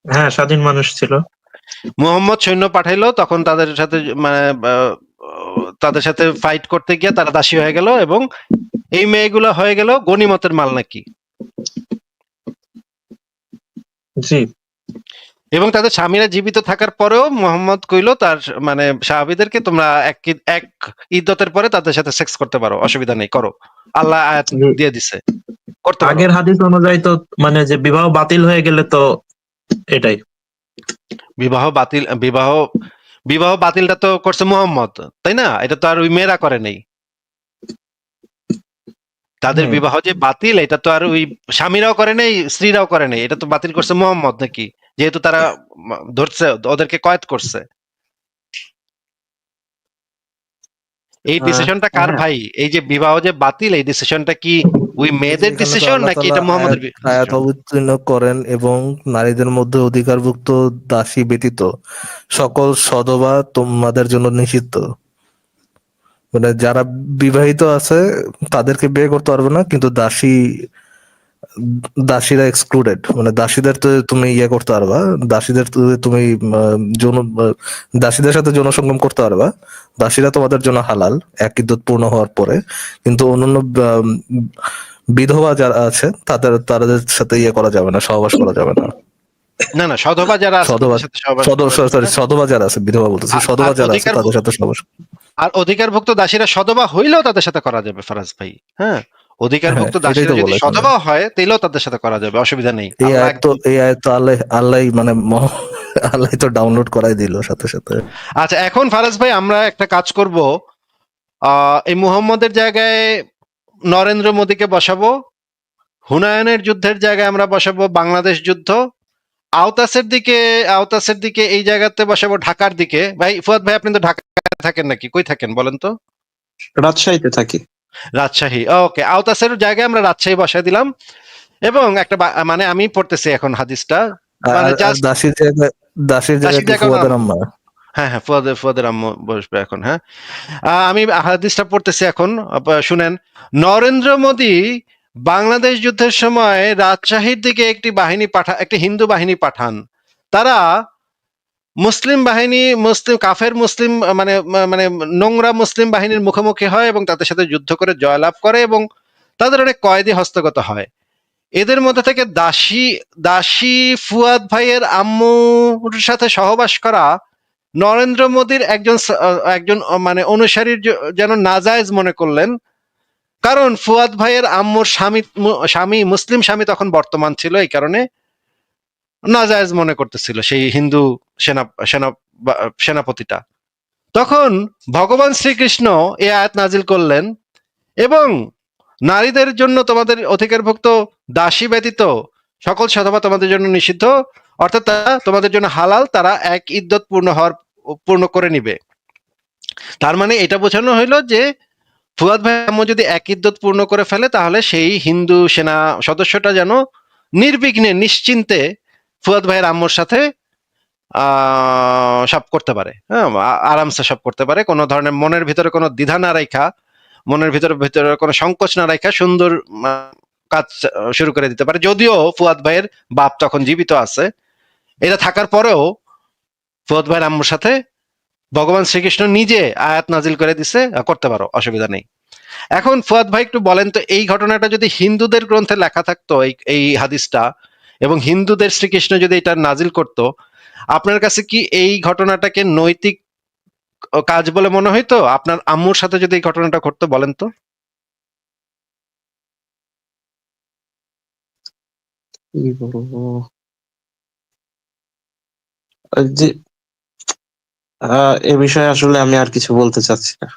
হ্যাঁ, স্বাধীন মানুষ ছিল।
মুহাম্মদ সৈন্য পাঠাইলো, তখন তাদের সাথে মানে তাদের সাথে ফাইট করতে গিয়ে তারা দাসী হয়ে গেল, এবং এই মেয়েগুলো হয়ে গেল গনিমতের মাল নাকি?
জি,
এবং তাদের স্বামীরা জীবিত থাকার পরেও মোহাম্মদ কইলো তার মানে সাহাবীদেরকে, তোমরা এক ইদ্যতের পরে তাদের সাথে সেক্স করতে পারো, অসুবিধা নেই, করো, আল্লাহ আয়াত
জি।
দিয়ে দিছে, করতে পারো।
আগের হাদিস অনুযায়ী তো মানে যে বিবাহ বাতিল হয়ে গেলে তো এটাই।
বিবাহ বাতিল, বিবাহ বাতিলটা তো করছে মুহাম্মদ, তাই না? এটা তো আর ওই মেয়েরা করে নাই। তাদের
হুম।
বিবাহ যে বাতিল, এটা তো আর ওই স্বামীরাও করে নাই, স্ত্রীরাও করে নাই, এটা তো বাতিল করছে মুহাম্মদ নাকি, যেহেতু তারা ধরছে, ওদেরকে কয়েদ করছে। এই ডিসিশনটা কার
হ্যাঁ,
ভাই? এই যে বিবাহ যে বাতিল, এই ডিসিশনটা কি ওই
এই যে
মেয়েদের
এখানে তো
ডিসিশন
আল্লাহ
নাকি
তাআলা
এটা মুহাম্মদের
আয়াত
ডিসিশন?
অবতীর্ণ করেন এবং নারীদের মধ্যে অধিকারভুক্ত দাসী ব্যতীত সকল সধবা তোমাদের জন্য নিষিদ্ধ। মানে যারা বিবাহিত আছে তাদেরকে বিয়ে করতে পারবে না, কিন্তু দাসীরা এক্সক্লুডেড। মানে দাসীদের তো তুমি ইয়ে করতে পারবা, দাসীদের তো তুমি যৌন দাসীদের সাথে যৌন সঙ্গম করতে পারবা, দাসীরা তোমাদের জন্য হালাল এক ইদ্যত পূর্ণ হওয়ার পরে। কিন্তু অন্যান্য বিধবা যারা আছে তাদের সাথে ইয়ে করা যাবে না, সহবাস করা যাবে না।
না না, সধবা যারা আছে
সধবা
তাদের সাথে সহবাস
সদ
করা যাবে
সরি
না।
সধবা যারা আছে, বিধবা বলতেছি,
আর
সধবা যারা আছে
অধিকার,
তাদের সাথে সহবাস।
আর অধিকারভুক্ত দাসীরা সধবা হইলেও তাদের সাথে করা যাবে ফারাজ ভাই। হ্যাঁ,
হ্যাঁ,
অধিকারভুক্ত
এটাই
দাসীরা
তো
যদি
বলে এখানে।
সধবা হয় তাইলেও তাদের সাথে করা যাবে, অসুবিধা নেই। আল্লাহ একদম।
এই আয়াত তো আল্লাহ আল্লাহ মানে আল্লাহ তো ডাউনলোড করাই দিল সাথে সাথে।
আচ্ছা, এখন ফারাজ ভাই আমরা একটা কাজ করব, এই মুহাম্মদের জায়গায় নরেন্দ্র মোদীকে বসাবো, হুনায়নের যুদ্ধের জায়গায় আমরা বসাবো বাংলাদেশ যুদ্ধ, আওতাসের দিকে এই জায়গাতে বসাবো ঢাকার দিকে। ভাই ফুয়াদ ভাই, আপনি তো ঢাকায় থাকেন নাকি, কই থাকেন বলেন তো?
রাজশাহীতে থাকি।
রাজশাহী, ওকে। আওতাসের জায়গায় আমরা রাজশাহী বসাই দিলাম, এবং একটা মানে আমি পড়তেছি এখন হাদিসটা, মানে
আর আর
জাস্ট
দাসীর জায়গায়
রাশিদ
কি
জায়গা
ফুয়াদের আম্মা?
হ্যাঁ হ্যাঁ, ফুয়াদের আম্মু বসবে এখন। হ্যাঁ, আমি হাদিসটা পড়তেছি এখন, শুনেন। নরেন্দ্র মোদী বাংলাদেশ যুদ্ধের সময় রাজশাহীর দিকে একটি হিন্দু বাহিনী পাঠান। তারা মুসলিম কাফের মুসলিম মানে মানে নোংরা মুসলিম বাহিনীর মুখোমুখি হয় এবং তাদের সাথে যুদ্ধ করে জয়লাভ করে, এবং তাদের অনেক কয়েদি হস্তগত হয়। এদের মধ্যে থেকে দাসী ফুয়াদ ভাইয়ের আম্মুর সাথে সহবাস করা নরেন্দ্র মোদীর একজন মানে অনুসারীর যেন নাজায়েজ মনে করলেন, কারণ ফুয়াদ ভাইয়ের আম্মুর স্বামী মুসলিম স্বামী তখন বর্তমান ছিল, এই কারণে নাজায়েজ মনে করতেছিল সেই হিন্দু সেনা সেনা সেনাপতিটা। তখন ভগবান শ্রীকৃষ্ণ এই আয়াত নাজিল করলেন, এবং নারীদের জন্য তোমাদের অধিকারভুক্ত দাসী ব্যতীত সকল সধবা তোমাদের জন্য নিষিদ্ধ, অর্থাৎ তারা তোমাদের জন্য হালাল, তারা এক ইদ্যত পূর্ণ করে নিবে। তার মানে এটা বোঝানো হইলো যে ফুয়াদ ভাই আম্মু যদি এক ইদ্যত পূর্ণ করে ফেলে, তাহলে সেই হিন্দু সেনা সদস্যটা যেন নির্বিঘ্নে নিশ্চিন্তে ফুয়াদ ভাইয়ের আম্মুর সাথে সব করতে পারে, হ্যাঁ, আরামসে সব করতে পারে, কোনো ধরনের মনের ভিতরে কোনো দ্বিধা না রাখা, মনের ভিতরে কোনো সংকোচ না রাখা সুন্দর কাজ শুরু করে দিতে পারে। যদিও ফুয়াদ ভাইয়ের বাপ তখন জীবিত আছে, এটা থাকার পরেও ফুয়াদ ভাইয়ের আম্মুর সাথে ভগবান শ্রীকৃষ্ণ নিজে আয়াত নাজিল করে দিছে, করতে পারো, অসুবিধা নেই। এখন ফুয়াদ ভাই একটু বলেন তো, এই ঘটনাটা যদি হিন্দুদের গ্রন্থে লেখা থাকতো, এই হাদিসটা, এবং হিন্দুদের শ্রীকৃষ্ণ যদি এটা নাজিল করত, আপনার কাছে কি এই ঘটনাটাকে নৈতিক কাজ বলে মনে হইতো? আপনার আম্মুর সাথে যদি এই ঘটনাটা ঘটতো, বলেন তো?
কি বলবো? যে এ বিষয়ে আসলে আমি আর কিছু বলতে চাচ্ছি না।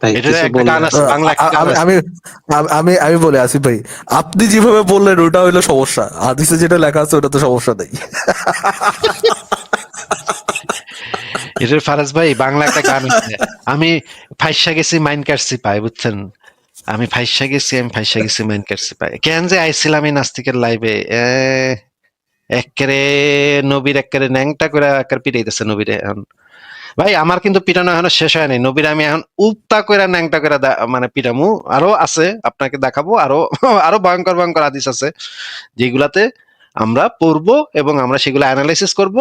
ভাই
এটার
কিছু
একটা
বললেন।
গান আছে, বাংলা একটা গান
আমি
আছে।
আমি আমি আমি বলে আসি ভাই, আপনি যেভাবে বললেন ওটা হইলো সমস্যা, হাদিসে যেটা লেখা আছে ওটা তো সমস্যা নেই।
এটার ফারাজ ভাই বাংলা একটা গান আছে, আমি ফাইসা গেছি মাইন কাটছি পাই, বুঝছেন? আমি ফাইসা গেছি মাইন কাটছি পাই, কেন যে আইছিলাম এই নাস্তিকের লাইভে, এক্কেরে নবীর এক্কেরে ন্যাংটা করে একের পিটাইতেছে নবীরে এখন। ভাই আমার কিন্তু পিটানো এখনো শেষ হয় নাই, নবীর আমি এখন উপ্তা কইরা ন্যাংটা কইরা মানে পিটামু। আরো আছে, আপনাকে দেখাবো আরো আরো ভয়ঙ্কর ভয়ঙ্কর হাদিস আছে যেগুলাতে আমরা পড়বো এবং আমরা সেগুলো অ্যানালাইসিস করব।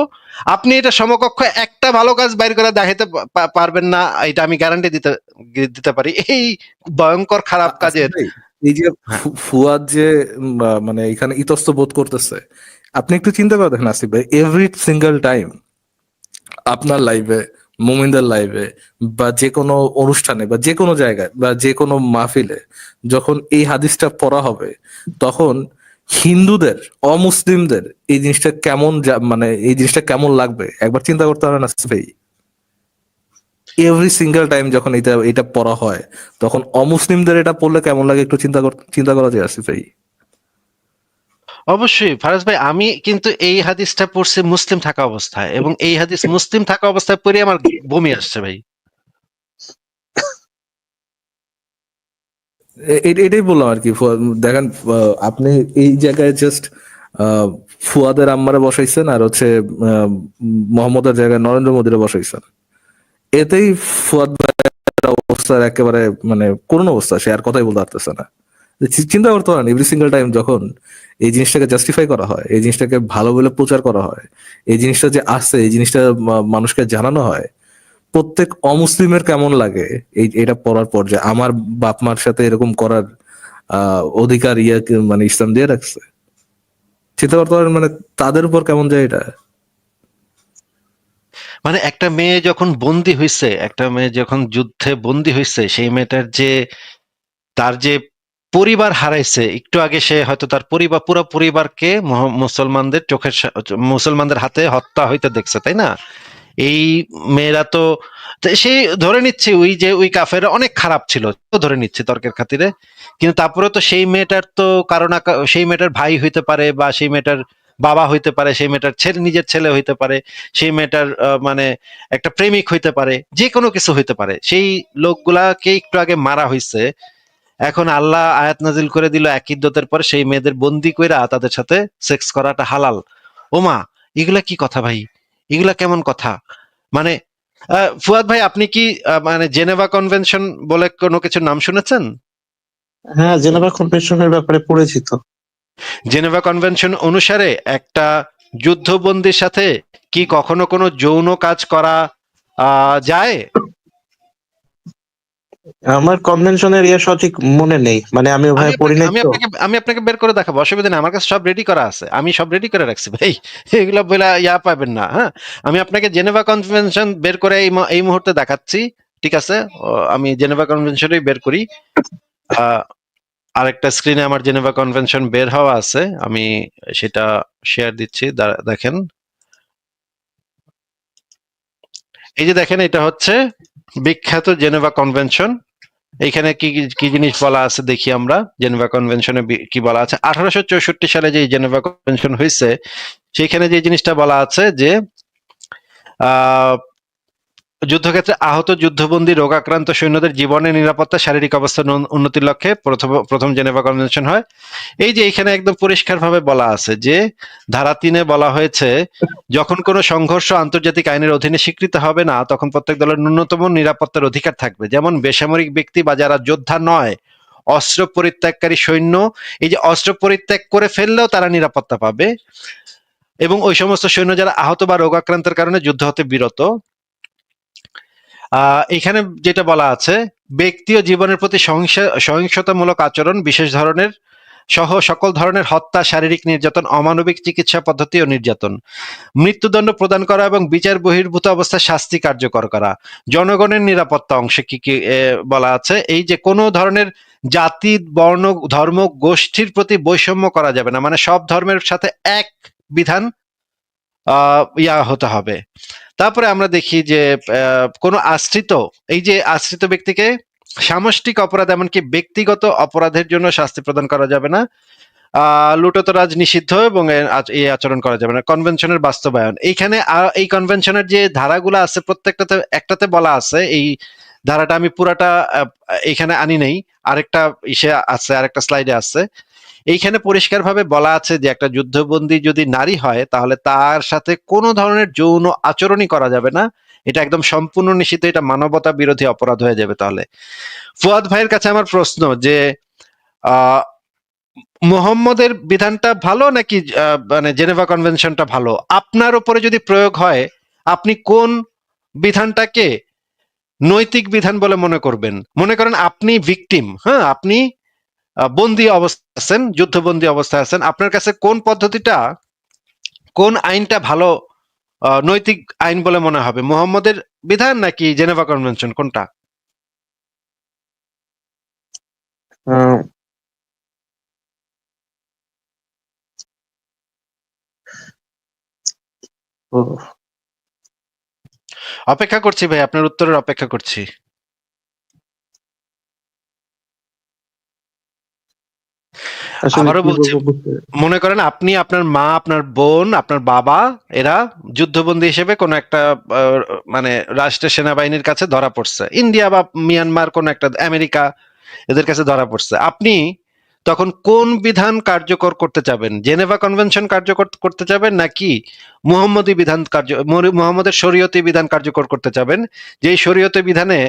আপনি এটা সমকক্ষ একটা ভালো কাজ বাইর করে দেখাইতে পারবেন না, এটা আমি গ্যারান্টি দিতে দিতে পারি, এই ভয়ঙ্কর খারাপ
আসিফ
কাজের।
ভাই, এই যে
হ্যাঁ,
ফুয়াদ যে মানে এখানে ইতস্ত বোধ করতেছে, আপনি একটু চিন্তা করে দেখেন আসিফ ভাই, এভরি সিঙ্গেল টাইম আপনার লাইভে, মুমিনদের লাইভে, বা যে কোনো অনুষ্ঠানে বা যে কোনো জায়গায় বা যে কোনো মাহফিলে যখন এই হাদিসটা পড়া হবে, তখন হিন্দুদের, অমুসলিমদের এই জিনিসটা কেমন মানে এই জিনিসটা কেমন লাগবে একবার চিন্তা করতে পারেন আসিফ ভাই। এভরি সিঙ্গেল টাইম যখন এটা এটা পড়া হয়, তখন অমুসলিমদের এটা পড়লে কেমন লাগে একটু চিন্তা করা যায় আসিফ ভাই।
অবশ্যই ফারাজ ভাই, আমি কিন্তু এই হাদিসটা পড়ছি মুসলিম থাকা অবস্থায়, এবং এই হাদিস মুসলিম থাকা অবস্থায় পড়ে আমার বমি আসছে ভাই।
এটাই বললাম আর কি। দেখেন, আপনি এই জায়গায় জাস্ট ফুয়াদের আম্মারে বসাইছেন আর হচ্ছে মোহাম্মদের জায়গায় নরেন্দ্র মোদীরে বসাইছেন, এতেই ফুয়াদ ভাইয়ের অবস্থার একেবারে মানে করুণ অবস্থা, সে আর কথাই বলতে পারতেছে না। চিন্তা করতে পারেন, এভরি সিঙ্গেল টাইম যখন এই জিনিসটাকে জাস্টিফাই করা হয়, এই জিনিসটাকে ভালো বলে প্রচার করা হয়, এই জিনিসটা যে আছে, এই জিনিসটা মানুষকে জানানো হয়, প্রত্যেক অমুসলিমের কেমন লাগে এই এটা পড়ার পর যে আমার বাপ মার সাথে এরকম করার অধিকার মানে ইসলাম দিয়ে রাখছে। চিন্তা করতে পারেন মানে তাদের উপর কেমন যায় এটা।
মানে একটা মেয়ে যখন বন্দী হয়েছে, একটা মেয়ে যখন যুদ্ধে বন্দী হয়েছে, সেই মেয়েটার যে তার যে পরিবার হারাইছে, একটু আগে সে হয়তো তার পরিবার, পুরো পরিবারকে মুসলমানদের মুসলমানদের হাতে হত্যা হইতে দেখছে, তাই না? এই মেয়েরা তো, তো সেই ধরে নিচ্ছে ওই যে ওই কাফের অনেক খারাপ ছিল, তো ধরে নিচ্ছে তর্কের খাতিরে, কিন্তু তারপরে তো সেই মেয়েটার তো কারণ সেই মেয়েটার ভাই হইতে পারে, বা সেই মেয়েটার বাবা হইতে পারে, সেই মেয়েটার ছেলে, নিজের ছেলে হইতে পারে, সেই মেয়েটার মানে একটা প্রেমিক হইতে পারে, যে কোনো কিছু হইতে পারে, সেই লোকগুলাকে একটু আগে মারা হইছে। এখন আল্লাহ আয়াত নাজিল করে দিল এক ইদ্যতের পরে সেই মেয়েদের বন্দি কইরা তাদের সাথে সেক্স করাটা হালাল। ওমা, এগুলা কি কথা ভাই, এগুলা কেমন কথা? মানে ফুয়াদ ভাই, আপনি কি মানে জেনেভা কনভেনশন বলে কোনো কিছুর নাম শুনেছেন?
হ্যাঁ, জেনেভা কনভেনশনের ব্যাপারে পড়েছি তো।
জেনেভা কনভেনশন অনুসারে একটা যুদ্ধবন্দির সাথে কি কখনো কোনো যৌন কাজ করা যায়?
আমার কনভেনশনের সঠিক মনে নেই, মানে আমি ওভাবে পড়ি নাই তো।
আমি আপনাকে বের করে দেখাবো, অসুবিধা নেই, আমার কাছে সব রেডি করা আছে, আমি সব রেডি করে রাখছি ভাই। এগুলো বলে পাবেন না, হ্যাঁ। আমি আপনাকে জেনেভা কনভেনশন বের করে এই মুহূর্তে দেখাচ্ছি, ঠিক আছে? আমি জেনেভা কনভেনশনই বের করি। আহ, আরেকটা স্ক্রিনে আমার জেনেভা কনভেনশন বের হওয়া আছে, আমি সেটা শেয়ার দিচ্ছি, দেখেন। এই যে দেখেন, এটা হচ্ছে বিখ্যাত জেনেভা কনভেনশন। এইখানে কি কি জিনিস বলা আছে দেখি আমরা, জেনেভা কনভেনশনে কি বলা আছে। 1864 সালে যে জেনেভা কনভেনশন হয়েছে, সেখানে যে জিনিসটা বলা আছে যে আহ যুদ্ধক্ষেত্রে আহত, যুদ্ধবন্দী, রোগাক্রান্ত সৈন্যদের জীবনের নিরাপত্তা, শারীরিক অবস্থার উন্নতির লক্ষ্যে প্রথম জেনেভা কনভেনশন হয়। এই যে এখানে একদম পরিষ্কারভাবে বলা আছে যে ধারা 3-এ বলা হয়েছে, যখন কোনো সংঘর্ষ আন্তর্জাতিক আইনের অধীনে স্বীকৃত হবে না, তখন প্রত্যেক দলের ন্যূনতম নিরাপত্তার অধিকার থাকবে। যেমন বেসামরিক ব্যক্তি বা যারা যোদ্ধা নয়, অস্ত্র পরিত্যাগকারী সৈন্য, এই যে অস্ত্র পরিত্যাগ করে ফেললেও তারা নিরাপত্তা পাবে, এবং ওই সমস্ত সৈন্য যারা আহত বা রোগাক্রান্তের কারণে যুদ্ধ হতে বিরত। এখানে যেটা বলা আছে, ব্যক্তি ও জীবনের প্রতি সহিংসতামূলক আচরণ, বিশেষ ধরনের সহ সকল ধরনের হত্যা, শারীরিক নির্যাতন, অমানবিক চিকিৎসা পদ্ধতি ও নির্যাতন, মৃত্যুদণ্ড প্রদান করা এবং বিচার বহির্ভূত অবস্থায় শাস্তি কার্যকর করা। জনগণের নিরাপত্তা অংশে কি কি বলা আছে, এই যে কোনো ধরনের জাতি, বর্ণ, ধর্ম, গোষ্ঠীর প্রতি বৈষম্য করা যাবে না, মানে সব ধর্মের সাথে এক বিধান হতে হবে। তারপরে আমরা দেখি যে কোনো আশ্রিত, এই যে আশ্রিত ব্যক্তিকে সামষ্টিক অপরাধ এমনকি ব্যক্তিগত অপরাধের জন্য শাস্তি প্রদান করা যাবে না। লুটোতরাজ নিষিদ্ধ এবং এই আচরণ করা যাবে না। কনভেনশনের বাস্তবায়ন, এইখানে এই কনভেনশনের যে ধারাগুলো আছে প্রত্যেকটাতে একটাতে বলা আছে, এই ধারাটা আমি পুরাটা এইখানে আনি নাই, আরেকটা ইসে আছে, আরেকটা স্লাইডে আছে। এইখানে পরিষ্কারভাবে বলা আছে যে একটা যুদ্ধবন্দী যদি নারী হয় তাহলে তার সাথে কোনো ধরনের যৌন আচরণই করা যাবে না। এটা একদম সম্পূর্ণ নিষিদ্ধ, এটা মানবতা বিরোধী অপরাধ হয়ে যাবে। তাহলে ফুয়াদ ভাইয়ের কাছে আমার প্রশ্ন যে আহ মুহাম্মদের বিধানটা ভালো নাকি মানে জেনেভা কনভেনশনটা ভালো? আপনার উপরে যদি প্রয়োগ হয় আপনি কোন বিধানটাকে নৈতিক বিধান বলে মনে করবেন? মনে করেন আপনি ভিকটিম, হ্যাঁ, আপনি বন্দী অবস্থায় আছেন, যুদ্ধবন্দী অবস্থায় আছেন, আপনার কাছে কোন পদ্ধতিটা, কোন আইনটা ভালো নৈতিক আইন বলে মনে হবে? মুহাম্মদের বিধান নাকি জেনেভা কনভেনশন, কোনটা?
আহ, ও,
অপেক্ষা করছি ভাই, আপনার উত্তরের অপেক্ষা করছি।
আসলে
আবারও
কি
বলছি,
বলবো
মনে করেন আপনি, আপনার মা, আপনার বোন, আপনার বাবা, এরা যুদ্ধবন্দী হিসেবে কোন একটা মানে রাষ্ট্রের সেনাবাহিনীর কাছে ধরা পড়ছে, ইন্ডিয়া বা মিয়ানমার, কোন একটা আমেরিকা, এদের কাছে ধরা পড়ছে। আপনি তখন কোন বিধান কার্যকর করতে চাবেন? জেনেভা কনভেনশন কার্যকর করতে চাবেন নাকি মুহাম্মদী বিধান মুহাম্মদের শরীয়তি বিধান কার্যকর করতে চাবেন? যে শরীয়তি বিধানে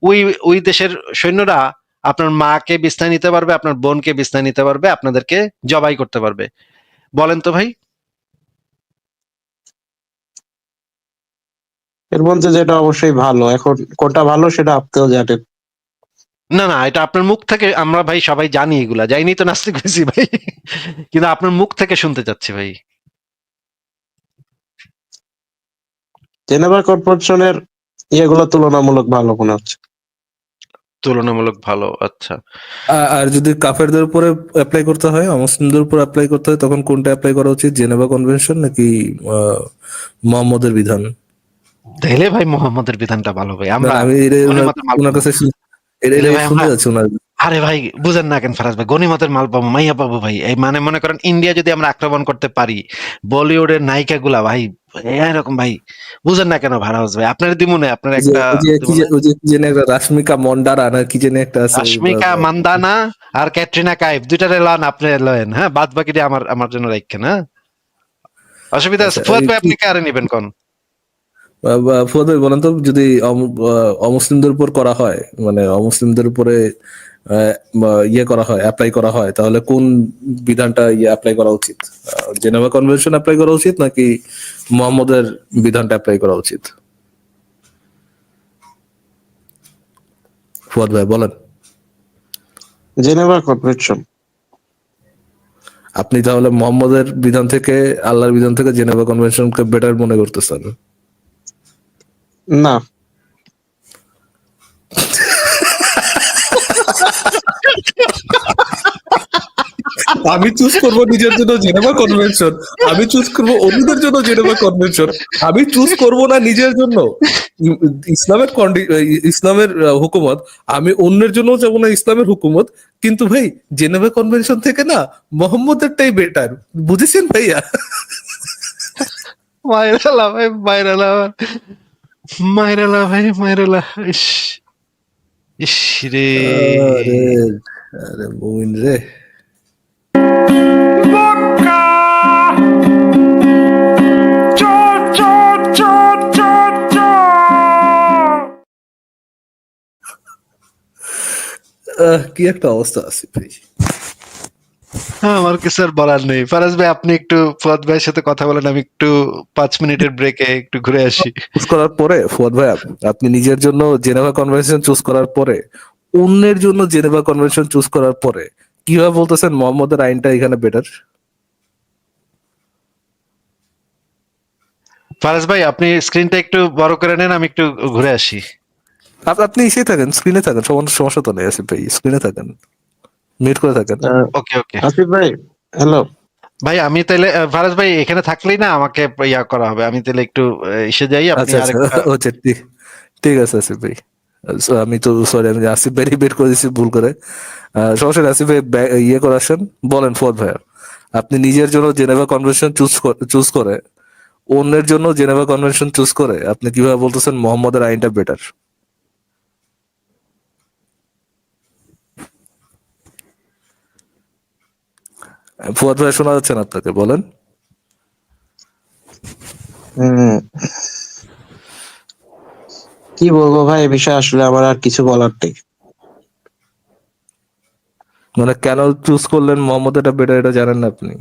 ওই ওই দেশের সৈন্যরা আপনার মাকে বিস্তায় নিতে পারবে, আপনার বোনকে বিস্তায় নিতে পারবে, আপনাদেরকে জবাই করতে পারবে। বলেন তো ভাই।
এর মধ্যে যেটা অবশ্যই ভালো, এখন কোনটা ভালো সেটা আপনিও জানেন।
না না, এটা আপনার মুখ থেকে, আমরা ভাই সবাই জানি এগুলা, যাইনি তো নাস্তিক হয়েছি ভাই, কিন্তু আপনার মুখ থেকে শুনতে চাচ্ছি ভাই।
জেনেভা কনভেনশনের ইয়েগুলো তুলনামূলক ভালো মনে হচ্ছে।
তুলনামূলক ভালো, আচ্ছা।
আর যদি কাফেরদের উপরে অ্যাপ্লাই করতে হয়, অমুসলিমদের উপর অ্যাপ্লাই করতে হয়, তখন কোনটা অ্যাপ্লাই করা উচিত? জেনেভা কনভেনশন নাকি মুহাম্মদের বিধান?
তাইলে ভাই মোহাম্মদের বিধানটা ভালো ভাই।
না
আমরা
না, আমি
গনিমতের মাল
ওনার
পাবো।
কাছে
তাইলে ভাই
শুনতে
আমরা,
যাচ্ছি ওনার।
আরে ভাই বুঝেন না কেন ফারাজ ভাই, গনিমতের মাল পাবো, মাইয়া পাবো ভাই। এই মানে মনে করেন ইন্ডিয়া যদি আমরা আক্রমণ করতে পারি, বলিউডের নায়িকা গুলা ভাই এরকম ভাই, বুঝেন না কেন ফারাজ ভাই? আপনার দিমুনে, আপনার
ওই যে
একটা
ওই যে কি
দিমুনে
ওই যে কি জানি একটা রাশ্মিকা মন্ডারা না কি জানি একটা আছে,
রাশমিকা মান্দানা আর ক্যাটরিনা কাইফ, দুইটারে লন, আপনি লয়েন, হ্যাঁ, বাদ বাকিটা আমার আমার জন্য রাখেন, হ্যাঁ, অসুবিধা আছে?
আচ্ছা,
ফুয়াদ ভাই আপনি কারে নিবেন কোন?
ফুয়াদ ভাই বলেন তো, যদি অমুসলিমদের উপর করা হয়, মানে অমুসলিমদের উপরে ইয়ে করা হয়, অ্যাপ্লাই করা হয়, তাহলে কোন বিধানটা অ্যাপ্লাই করা উচিত? জেনেভা কনভেনশন অ্যাপ্লাই করা উচিত নাকি মুহাম্মদের বিধানটা অ্যাপ্লাই করা উচিত? ফুয়াদ ভাই বলেন।
Geneva convention.
আপনি তাহলে মুহাম্মদের বিধান থেকে, আল্লাহর বিধান থেকে জেনেভা কনভেনশনকে বেটার মনে করতেছেন?
না,
আমি চুজ করব নিজের জন্য জেনেভা কনভেনশন, আমি চুজ করব অন্যদের জন্য জেনেভা কনভেনশন, আমি চুজ করব না নিজের জন্য ইসলামের ইসলামের হুকুমত, আমি অন্যের জন্য যাবো না ইসলামের হুকুমত। কিন্তু ভাই জেনেভা কনভেনশন থেকে না মোহাম্মদেরটাই বেটার, বুঝেছেন ভাইয়া?
মাইরালা ভাই, মাইরালা, মাইরালা ভাই, মাইরালা। ইস, ইস রে।
আরে আরে মুমিন রে। কি একটা অবস্থা আছে ভাই।
আমার কিছু আর বলার নেই। ফারাজ ভাই আপনি একটু ফুয়াদ ভাইয়ের সাথে কথা বলেন, আমি একটু 5 মিনিটের ব্রেকে একটু ঘুরে আসি।
চুজ করার পরে ফুয়াদ ভাই, আপনি নিজের জন্য জেনেভা কনভেনশন চুজ করার পরে, অন্যের জন্য জেনেভা কনভেনশন চুজ করার পরে কিভাবে বলতেছেন মোহাম্মদের আইনটা এখানে বেটার?
ফারাজ ভাই আপনি স্ক্রিনটা একটু বড় করে নেন, আমি একটু ঘুরে আসি।
আপনি এসেই থাকেন, স্ক্রিনে থাকেন, সমস্যা তো নেই আসিফ ভাই, স্ক্রিনে থাকেন, মিউট করে থাকেন।
ওকে ওকে
আসিফ ভাই, হ্যালো।
ভাই, আমি তাহলে ফারাজ ভাই এখানে থাকলেই না আমাকে ইয়া করা হবে, আমি তাহলে একটু এসে যাই, আপনি
আচ্ছা আচ্ছা,
আরেকটা।
আচ্ছা ঠিক ঠিক আছে আসিফ ভাই, আমি তো সরি, আমি আসিফ ভাই বের করে দিচ্ছি ভুল করে। সমস্যা নেই, আসিফ ভাই ইয়ে করে আসেন, বলেন ফুয়াদ ভাইয়া, আপনি নিজের জন্য জেনেভা কনভেনশন চুজ করে অন্যের জন্য জেনেভা কনভেনশন চুজ করে আপনি কিভাবে বলতেছেন মোহাম্মদের আইনটা বেটার? ফুয়াদ ভাই শোনা যাচ্ছে না আপনাকে, বলেন।
হম কি বলবো ভাই, এই বিষয়ে আসলে আমার আর কিছু বলার নেই।
মানে কেন চুজ করলেন মোহাম্মদ এটা বেটার, এটা জানেন না আপনি?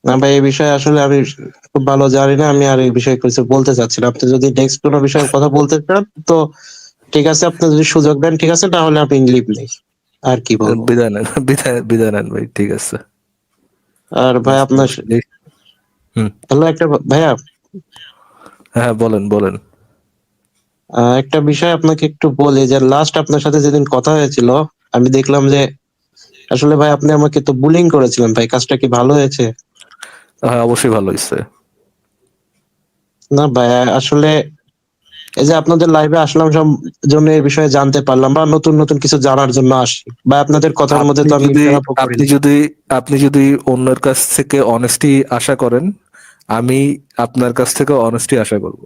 না ভাই, এই বিষয়ে আসলে আমি খুব ভালো জানি না, আমি আর এই বিষয়ে কিছু বলতে চাচ্ছি না। আপনি যদি নেক্সট কোনো বিষয়ে কথা বলতে চান তো ঠিক আছে, আপনি যদি সুযোগ দেন ঠিক আছে, তাহলে আপনি লিভ নেই, আর কি বলবো।
বিদায় নেন, বিদায় নেন ভাই, ঠিক আছে।
আর ভাই আপনার
হুম।
হ্যালো একটা ভাইয়া,
হ্যাঁ বলেন বলেন।
একটা বিষয় আপনাকে একটু বলি, যে লাস্ট আপনার সাথে যেদিন কথা হয়েছিল আমি দেখলাম যে আসলে ভাই আপনি আমাকে তো বুলিং করেছিলেন ভাই, কাজটা কি ভালো হয়েছে?
হ্যাঁ অবশ্যই ভালো হয়েছে।
না ভাই, আসলে এই যে আপনাদের লাইভে আসলাম সব জন্য এই বিষয়ে জানতে পারলাম, বা নতুন নতুন কিছু জানার জন্য আসি, বা আপনাদের কথার মধ্যে
আপনি
তো আমি
যদি
খারাপও
আপনি
করিনি।
যদি আপনি যদি অন্যের কাছ থেকে অনেস্টি আশা করেন, আমি আপনার কাছ থেকে অনেস্টি আশা করব।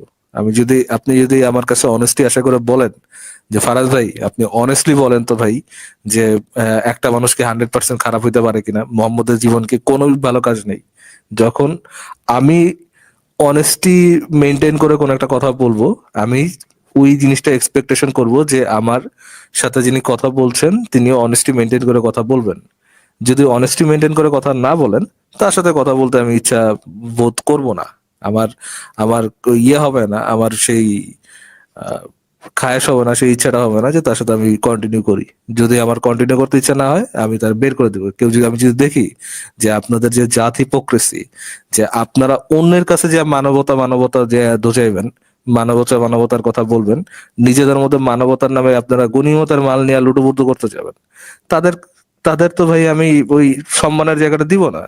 আপনি যদি আমার কাছে অনেস্টি আশা করে বলেন যে ফারাজ ভাই আপনি অনেস্টলি বলেন তো ভাই, যে একটা মানুষকে 100% খারাপ হইতে পারে কিনা, মোহাম্মদের জীবনকে কোনো ভালো কাজ নেই। যখন আমি অনেস্টি মেনটেন করে কোন একটা কথা বলবো, আমি ওই জিনিসটা এক্সপেকটেশন করব যে আমার সাথে যিনি কথা বলছেন তিনিও অনেস্টি মেনটেন করে কথা বলবেন। যদি অনেস্টি মেনটেন করে কথা না বলেন, তার সাথে কথা বলতে আমি ইচ্ছা বোধ করব না। আমার আমার ইয়ে হবে না, আমার সেই আহ, খায়েশ হবে না, সেই ইচ্ছাটা হবে না যে তার সাথে আমি কন্টিনিউ করি। যদি আমার কন্টিনিউ করতে ইচ্ছা না হয়, আমি তার বের করে দেবো। আমি যদি দেখি যে আপনাদের যে জাত হিপোক্রেসি, যে আপনারা অন্যের কাছে যে মানবতা মানবতা যে দোচাইবেন, মানবতার কথা বলবেন, নিজেদের মধ্যে মানবতার নামে আপনারা গণিমতার মাল নিয়ে লুটোপুটো করতে যাবেন, তাদের তাদের তো ভাই আমি ওই সম্মানের জায়গাটা দিব না।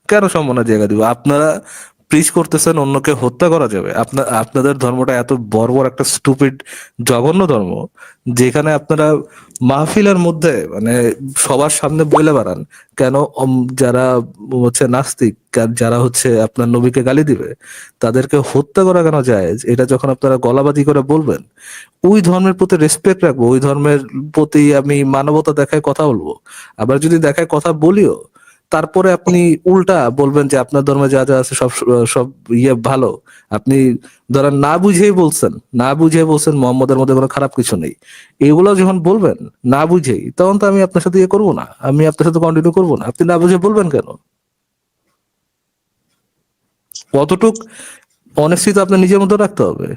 কেন সম্মানের জায়গা দিব? আপনারা প্রিচ করতেছেন অন্যকে হত্যা করা যাবে। আপনাদের ধর্মটা এত বর্বর একটা স্টুপিড জঘন্য ধর্ম, যেখানে আপনারা মাহফিলের মধ্যে মানে সবার সামনে বলে বেড়ান কেন যারা হচ্ছে নাস্তিক, যারা হচ্ছে আপনার নবীকে গালি দিবে, তাদেরকে হত্যা করা কেন যায়, এটা যখন আপনারা গলাবাজি করে বলবেন, ওই ধর্মের প্রতি রেসপেক্ট রাখবো, ওই ধর্মের প্রতি আমি মানবতা দেখায় কথা বলবো। আবার যদি দেখায় কথা বলিও, তারপরে আপনি উল্টা বলবেন যে আপনার ধর্মে যা যা আছে সব সব ইয়ে ভালো। আপনি ধরেন না বুঝিয়ে বলছেন মোহাম্মদের মধ্যে কোনো খারাপ কিছু নেই, এগুলো যখন বলবেন না বুঝেই, তখন তো আমি আপনার সাথে ইয়ে করবো না, আমি আপনার সাথে কন্টিনিউ করবো না। আপনি না বুঝে বলবেন কেন? কতটুক অনেস্টি তো আপনার নিজের মধ্যে রাখতে হবে।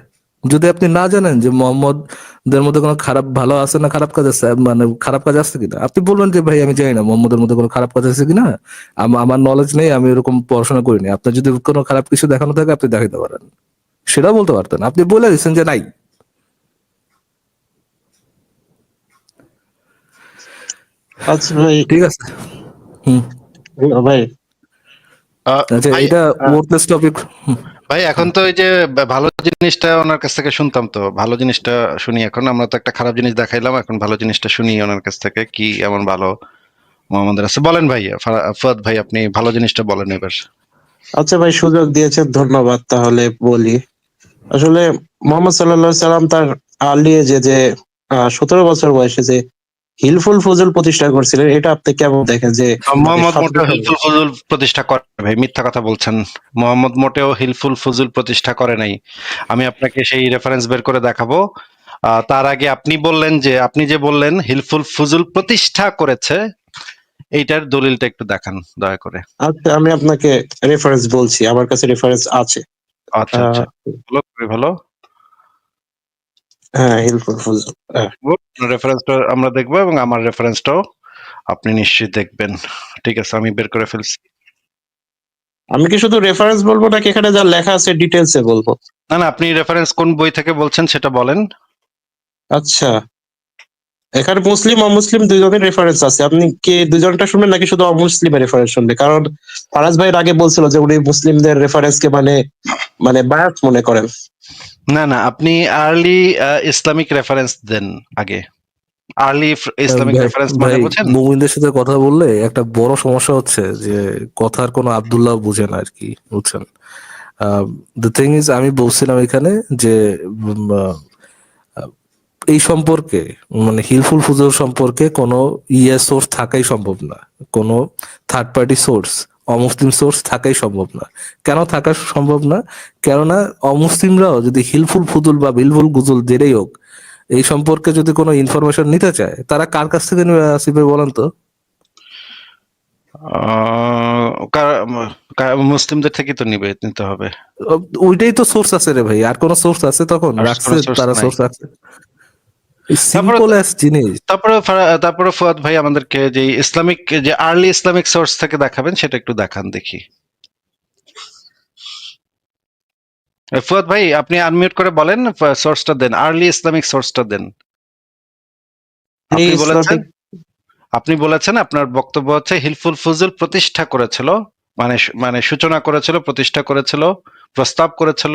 যদি আপনি না জানেন যে মোহাম্মদের মধ্যে কোনো খারাপ ভালো আছে না খারাপ কাজ আছে, মানে খারাপ কাজ আছে কিনা, আপনি বলবেন যে ভাই আমি জানি না মোহাম্মদের মধ্যে কোনো খারাপ কাজ আছে কিনা, আমার নলেজ নেই, আমি এরকম পড়াশোনা করিনি। আপনার যদি কোনো খারাপ কিছু দেখানো থাকে আপনি দেখাইতে পারেন, সেটাও বলতে পারতেন। আপনি বলে দিচ্ছেন যে নাই।
আচ্ছা ভাই,
ঠিক আছে। হুম।
ভাই
আচ্ছা,
ভাই,
এটা ওয়ার্কলেস টপিক।
ভাই এখন তো এই যে ভালো জিনিসটা ওনার কাছ থেকে শুনতাম, তো ভালো জিনিসটা শুনি। এখন আমরা তো একটা খারাপ জিনিস দেখাইলাম, এখন ভালো জিনিসটা শুনি ওনার কাছ থেকে, কি এমন ভালো মোহাম্মদের আছে বলেন ভাই। ফুয়াদ ভাই আপনি ভালো জিনিসটা বলেন এবার।
আচ্ছা ভাই, সুযোগ দিয়েছেন ধন্যবাদ। তাহলে বলি, আসলে মোহাম্মদ সাল্লাল্লাহু আলাইহি সাল্লাম তার আর্লি এজে যে 17 বছর বয়সে যে হিলফুল ফজল প্রতিষ্ঠা করছিলেন, এটা আপনি কেমন দেখেন যে
মোহাম্মদ মোটেও
17
হিলফুল ফজুল প্রতিষ্ঠা করে নাই ভাই, মিথ্যা কথা বলছেন। মোহাম্মদ মোটেও হিলফুল ফজুল প্রতিষ্ঠা করে নাই। আমি আপনাকে সেই রেফারেন্স বের করে দেখাবো। তার আগে আপনি যে বললেন হিলফুল ফজুল প্রতিষ্ঠা করেছে, এইটার দলিলটা একটু দেখান দয়া করে।
আচ্ছা, আমি আপনাকে রেফারেন্স বলছি, আমার কাছে রেফারেন্স আছে।
আচ্ছা
আহ,
আচ্ছা, ভালো খুবই ভালো।
হ্যাঁ, হিলফুল ফজল, হ্যাঁ।
রেফারেন্সটা আমরা দেখবো এবং আমার রেফারেন্সটাও আপনি নিশ্চয়ই দেখবেন। ঠিক আছে, আমি বের করে ফেলছি।
আমি কি শুধু রেফারেন্স বলবো নাকি এখানে যা লেখা আছে ডিটেলসে বলবো?
না না, আপনি রেফারেন্স কোন বই থেকে বলছেন সেটা বলেন।
আচ্ছা, এখানে মুসলিম অমুসলিম দুইজনের রেফারেন্স আছে, আপনি কি দুইজনটা শুনবেন নাকি শুধু অমুসলিমের রেফারেন্স শুনবে? কারণ ফারাজ ভাই আগে বলছিল যে উনি মুসলিমদের রেফারেন্সকে মানে মানে বায়াস মনে করেন।
না না, আপনি আর্লি ইসলামিক রেফারেন্স দেন আগে। আর্লি ইসলামিক
ভাই
রেফারেন্স মানে
ভাই
বোঝেন?
মুমিনদের সাথে কথা বললে একটা বড় সমস্যা হচ্ছে যে কথার কোনো আব্দুল্লাহ বুঝে না আর কি, বুঝছেন? দ্য থিং ইজ, আমি বলছিলাম এখানে যে উম, আহ, এই সম্পর্কে মানে হিলফুল ফুজুর সম্পর্কে কোনো সোর্স থাকাই সম্ভব না, কোনো থার্ড পার্টি সোর্স, অমুসলিম সোর্স থাকাই সম্ভব না। কেন থাকা সম্ভব না? কেননা অমুসলিমরাও যদি হিলফুল ফুজুল বা বিলফুল গুজুল যেটাই হোক, এই সম্পর্কে যদি কোনো ইনফরমেশন নিতে চায়, তারা কার কাছ থেকে নেবে আসিফ ভাই বলেন তো?
আহ, মুসলিমদের থেকে তো নিতে হবে।
ওইটাই তো সোর্স আছে রে ভাই, আর কোন সোর্স আছে তখন?
আর
রাখছে,
কোনো সোর্স
তারা
নাই।
সোর্স রাখছে।
তারপরে
সিম্পল অ্যাস জিনিস।
তারপরে ফুয়াদ ভাই আমাদেরকে যে ইসলামিক, যে আর্লি ইসলামিক সোর্স থেকে দেখাবেন সেটা একটু দেখান দেখি। ফুয়াদ ভাই আপনি আনমিউট করে বলেন, সোর্সটা দেন, আর্লি ইসলামিক সোর্সটা দেন। আপনি বলেছেন,
ইসলামিক
আপনার বক্তব্য হচ্ছে হিলফুল ফুজুল প্রতিষ্ঠা করেছিল, মানে সূচনা করেছিল, প্রতিষ্ঠা করেছিল, প্রস্তাব করেছিল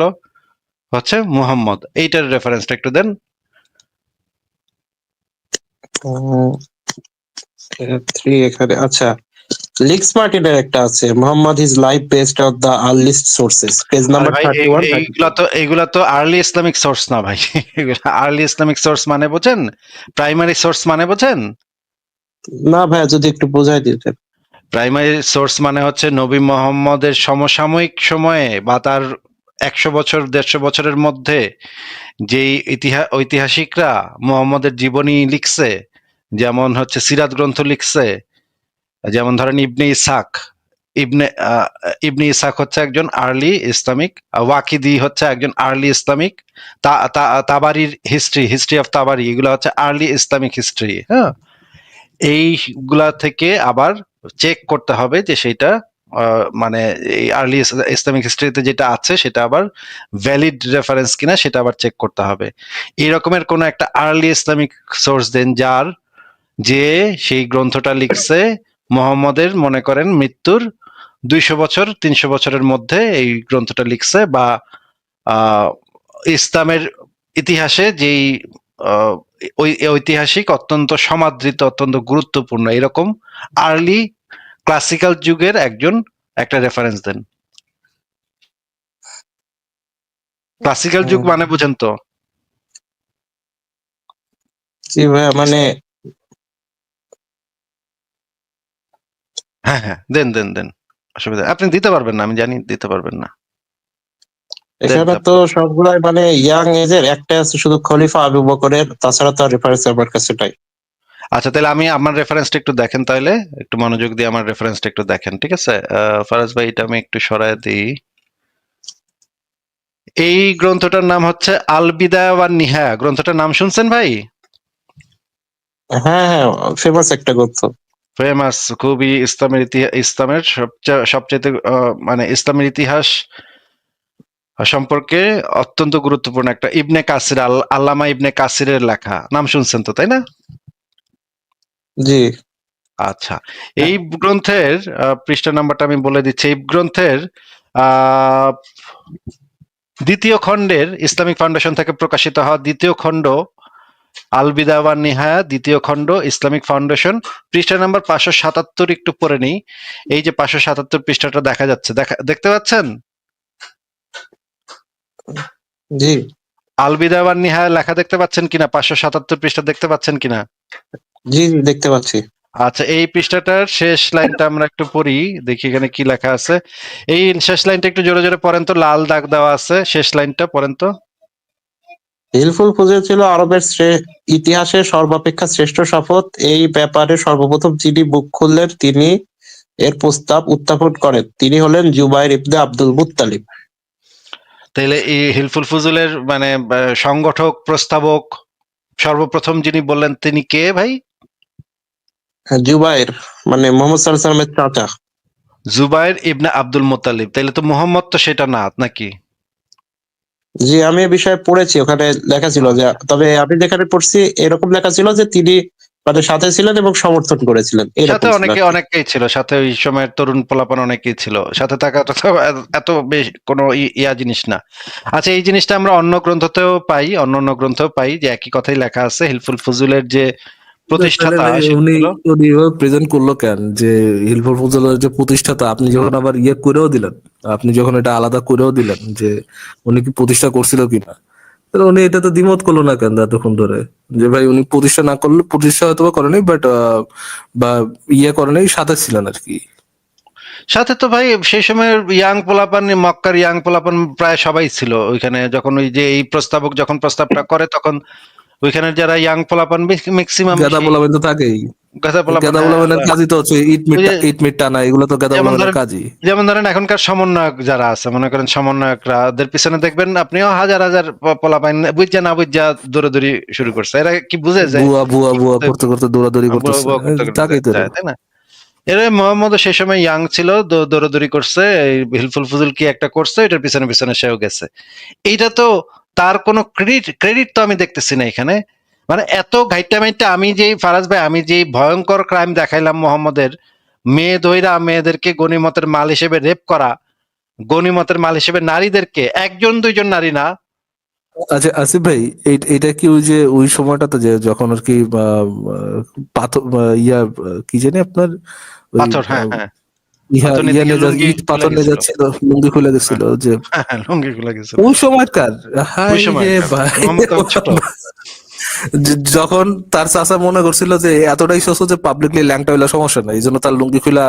হচ্ছে মুহাম্মদ। এইটার রেফারেন্সটা একটু দেন।
3 এখানে আচ্ছা, লিক্স মার্টিনের একটা আছে, Mohammad his life based on the earliest sources, page
আরে
নাম্বার
ভাই
31 32।
এইগুলা তো আর্লি ইসলামিক সোর্স না ভাই। আর্লি ইসলামিক সোর্স মানে বোঝেন? প্রাইমারি সোর্স মানে বোঝেন?
না ভাইয়া, যদি একটু বোঝাই দিতেন।
প্রাইমারি সোর্স মানে হচ্ছে নবী মোহাম্মদের সমসাময়িক সময়ে বা তার 100 বছর 150 বছরের মধ্যে যেই ঐতিহাসিকরা মোহাম্মদের জীবনী লিখছে, যেমন হচ্ছে সিরাত গ্রন্থ লিখছে, যেমন ধরেন ইবনে ইসাক। ইবনে ইবনে ইসাক হচ্ছে একজন আর্লি ইসলামিক, ওয়াকিদি হচ্ছে একজন আর্লি ইসলামিক, তাবারির হিস্ট্রি অফ তাবারি, এগুলো হচ্ছে আর্লি ইসলামিক হিস্ট্রি। হ্যাঁ, এইগুলা থেকে আবার চেক করতে হবে যে সেটা মানে এই আর্লি ইসলামিক হিস্ট্রিতে যেটা আছে সেটা আবার ভ্যালিড রেফারেন্স কিনা সেটা আবার চেক করতে হবে। এই রকমের কোন একটা আর্লি ইসলামিক সোর্স দেন যার, যে সেই গ্রন্থটা লিখছে মোহাম্মদের মনে করেন মৃত্যুর 200 বছর 300 বছরের মধ্যে এই গ্রন্থটা লিখছে, বা আহ, ইসলামের ইতিহাসে যেই আহ, ওই ঐতিহাসিক অত্যন্ত সমাদৃত, অত্যন্ত গুরুত্বপূর্ণ এরকম আর্লি ক্লাসিক্যাল যুগের একজন একটা রেফারেন্স দেন। ক্লাসিক্যাল যুগ মানে বুঝেন তো?
জি ভাইয়া, মানে
হ্যাঁ হ্যাঁ, দেন দেন দেন, অসুবিধা, আপনি দিতে পারবেন না, আমি জানি দিতে পারবেন না। দেন
এখানে তো
তারপর।
সবগুলাই মানে ইয়াং এজের, একটা আছে শুধু খলিফা আবু বকরের, তাছাড়া তো রেফারেন্স আমার কাছে নাই।
আচ্ছা তাহলে আমি আমার রেফারেন্সটা একটু দেখেন, তাহলে একটু মনোযোগ দিয়ে আমার রেফারেন্সটা একটু দেখেন, ঠিক আছে? ফারাজ ভাই এটা আমি একটু সরায় দিই। এই গ্রন্থটার নাম হচ্ছে আল বিদায়া ওয়ান নিহায়া। গ্রন্থটার নাম শুনছেন ভাই?
হ্যাঁ হ্যাঁ, ফেমাস একটা গ্রন্থ।
ফেমাস, খুবই ইসলামের ইসলামের সবচেয়ে মানে ইসলামের ইতিহাস সম্পর্কে অত্যন্ত গুরুত্বপূর্ণ একটা, ইবনে কাসির, আল্লামা ইবনে কাসিরের লেখা। নাম শুনছেন তো, তাই না?
জি
আচ্ছা, এই গ্রন্থের পৃষ্ঠা নাম্বারটা আমি বলে দিচ্ছি। এই গ্রন্থের আহ দ্বিতীয় খণ্ডের, ইসলামিক ফাউন্ডেশন থেকে প্রকাশিত হওয়া দ্বিতীয় খণ্ড, আল বিদায়া ওয়ান নিহায়া, দ্বিতীয় খণ্ড, ইসলামিক ফাউন্ডেশন, পৃষ্ঠা নাম্বার 577। একটু পরে নেই, এই যে 577 পৃষ্ঠাটা দেখা যাচ্ছে, দেখতে পাচ্ছেন?
জি
আল বিদায়া ওয়ান নিহায়া লেখা দেখতে পাচ্ছেন কিনা? 577 পৃষ্ঠা দেখতে পাচ্ছেন কিনা?
জি জি, দেখতে পাচ্ছি।
আচ্ছা, এই পৃষ্ঠাটার শেষ লাইনটা আমরা একটু পড়ি, দেখি এখানে কি লেখা আছে। এই শেষ লাইনটা একটু জোরে জোরে পড়েন তো, লাল দাগ দেওয়া আছে, শেষ লাইনটা পড়েন তো।
হিলফুল ফুজুল ছিল আরবের ইতিহাসের সর্বাপেক্ষা শ্রেষ্ঠ শপথ। এই ব্যাপারে সর্বপ্রথম যিনি মুখ খুললেন, তিনি এর প্রস্তাব উত্থাপন করেন, তিনি হলেন জুবাইর ইবনে আব্দুল মুত্তালিব।
তাইলে এই হিলফুল ফুজুলের মানে সংগঠক, প্রস্তাবক, সর্বপ্রথম যিনি বললেন তিনি কে ভাই?
হ্যাঁ, জুবাইর মানে মোহাম্মদ সাল্লাল্লাহু আলাইহি ওয়াসাল্লামের চাচা।
জুবাইর ইবনে আব্দুল মুত্তালিব। তাইলে তো মুহাম্মদ তো সেটা না নাকি?
জি, আমি এই বিষয়ে পড়েছি, ওখানে লেখা ছিল যে, তবে আমি যেখানে পড়ছি এরকম লেখা ছিল যে তিনি মানে সাথে ছিলেন এবং সমর্থন করেছিলেন,
সাথে
এরকম ছিল আর কি।
অনেকেই ছিল, সাথে ওই সময়ের তরুণ পোলাপান অনেকেই ছিল সাথে থাকাটা তো এত বেশ কোনো ইয়া জিনিস না। আচ্ছা, এই জিনিসটা আমরা অন্য গ্রন্থতেও পাই, অন্য গ্রন্থেও পাই যে একই কথাই লেখা আছে। হিলফুল ফুজুলের যে
তাহলে
প্রতিষ্ঠাতা
ভাই
সে
উনি
ছিল
উনি এভাবে প্রেজেন্ট করলো কেন যে হিলফুল ফজলের যে প্রতিষ্ঠাতা, আপনি যখন আবার ইয়ে করেও দিলেন, আপনি যখন এটা আলাদা করেও দিলেন যে উনি কি প্রতিষ্ঠা করছিল কিনা, তাহলে উনি এটা তো দ্বিমত করলো না কেন এতক্ষণ ধরে, যে ভাই উনি প্রতিষ্ঠা না করলে, প্রতিষ্ঠা হয়তো বা করেনি বাট বা ইয়ে করেনি, সাথে ছিলেন আর কি।
সাথে তো ভাই সেই সময় ইয়াং পোলাপান, মক্কার ইয়াং পোলাপান প্রায় সবাই ছিল ওইখানে। যখন ওই যে এই প্রস্তাবক যখন প্রস্তাবটা করে তখন ওইখানের যারা ইয়াং পোলাপান ম্যাক্সিমাম
গাদা
সেই
পোলাপান তো থাকেই।
গাধা পোলাপান,
গাদা পোলাপানের কাজই তো হচ্ছে
ওই যে
ইট মিট টানা, এগুলো তো গাদা
যেমন
পোলাপানের
ধরেন
কাজই।
যেমন ধরেন এখনকার সমন্বয়ক যারা আছে, মনে করেন সমন্বয়করা, ওদের পিছনে দেখবেন আপনিও হাজার হাজার পোলাপাইন বুঝা না বুঝা দৌড়াদৌড়ি শুরু করছে। এরা কি বুঝে যে
বুয়া বুয়া বুয়া করতে করতে দৌড়াদৌড়ি করতেছে,
বুয়া করতে করতে
তাকেই তো।
যায়, তাই না? এরা মোহাম্মদ সেই সময় ইয়াং ছিল, দৌড়াদৌড়ি করছে, এই হিলফুল ফুজুল কি একটা করছে, এটার পিছনে পিছনে সেও গেছে। এইটা তো তার কোনো ক্রেডিট তো আমি দেখতেছি না এখানে। মানে এত ঘাইটা মাইটা আমি যেই ফারাজ ভাই, আমি যেই ভয়ঙ্কর ক্রাইম দেখাইলাম মোহাম্মদের, মেয়ে দইরা মেয়েদেরকে গনিমতের মাল হিসেবে রেপ করা, গনিমতের মাল হিসেবে নারীদেরকে, একজন দুইজন নারী না।
আচ্ছা আসিফ ভাই, এটা কি ওই যে ওই সময়টাতে যে যখন আর কি পাথর কি জানি আপনার ওই
পাথর, হ্যাঁ হ্যাঁ,
ইহা
পাথর নিতে
ইয়া
গিয়ে
নিয়ে
লুঙ্গি
ইট
খুলে
পাথর নিয়ে
গেছিল।
যাচ্ছিল, লুঙ্গি খুলে
হ্যাঁ
দিচ্ছিল যে
হ্যাঁ হ্যাঁ, লুঙ্গি খুলে গেছিল
ওই সময়কার।
ওই
হাই রে
সময়কার।
ভাই,
মোহাম্মদ তখন ছোট।
যখন তার চাচা মনে করছিল যে এতটাই শোষ যে পাবলিকলি ল্যাংটা হইলে সমস্যা নাই, এই জন্য তার লুঙ্গি খুলা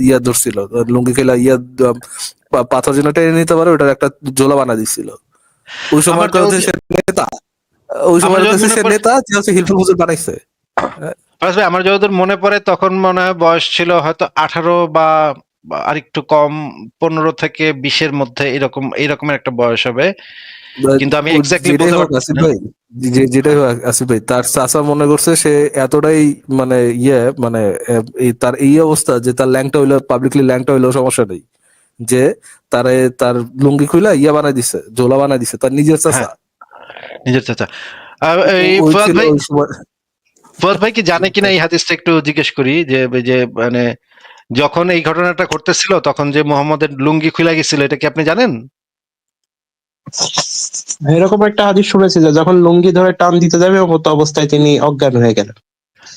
ইয়া ধরছিল, লুঙ্গি খুলা পাথর যেন টেনে নিতে পারে ওটার একটা জোলা বানা দিছিল। ওই
আমার
সময়কার হচ্ছে
যত
সে নেতা, ওই
আমার
সময়
যত
হচ্ছে
মনে
সে
পড়ে
নেতা যে হচ্ছে হিলফুল ফুজুর বানাইছে।
ফারাজ ভাই, আমার যতদূর মনে পড়ে তখন মনে হয় বয়স ছিল হয়তো 18 বা আরেকটু কম, 15 থেকে 20-এর মধ্যে, এরকম এরকমের একটা বয়স হবে, কিন্তু আমি এক্স্যাক্টলি
যেটাই
বলতে
হোক
পারতেছি
আসিফ
না।
ভাই, যেটাই
হ্যাঁ
হোক আসিফ ভাই, তার চাচা মনে করছে সে এতটাই মানে মানে তার এই অবস্থা যে তার ল্যাংটা হইলো, পাবলিকলি ল্যাংটা হইলেও সমস্যা নেই, যে তারে তার লুঙ্গি খুইলা বানাই দিছে, জোলা বানাই দিছে তার নিজের
হ্যাঁ,
চাচা।
নিজের চাচা। এই
ওই ছিল ওই সময়।
ফুয়াদ ভাই কি জানে কিনা এই হাদিসটা একটু জিজ্ঞেস করি, যে যে মানে যখন এই ঘটনাটা ঘটতেছিল তখন যে মোহাম্মদের লুঙ্গি খুলে গেছিল, এটা কি আপনি জানেন?
এরকম একটা হাদিস শুনেছি যে যখন লুঙ্গি ধরে টান দিতে যাবে মতো অবস্থায় তিনি অজ্ঞান হয়ে গেলেন।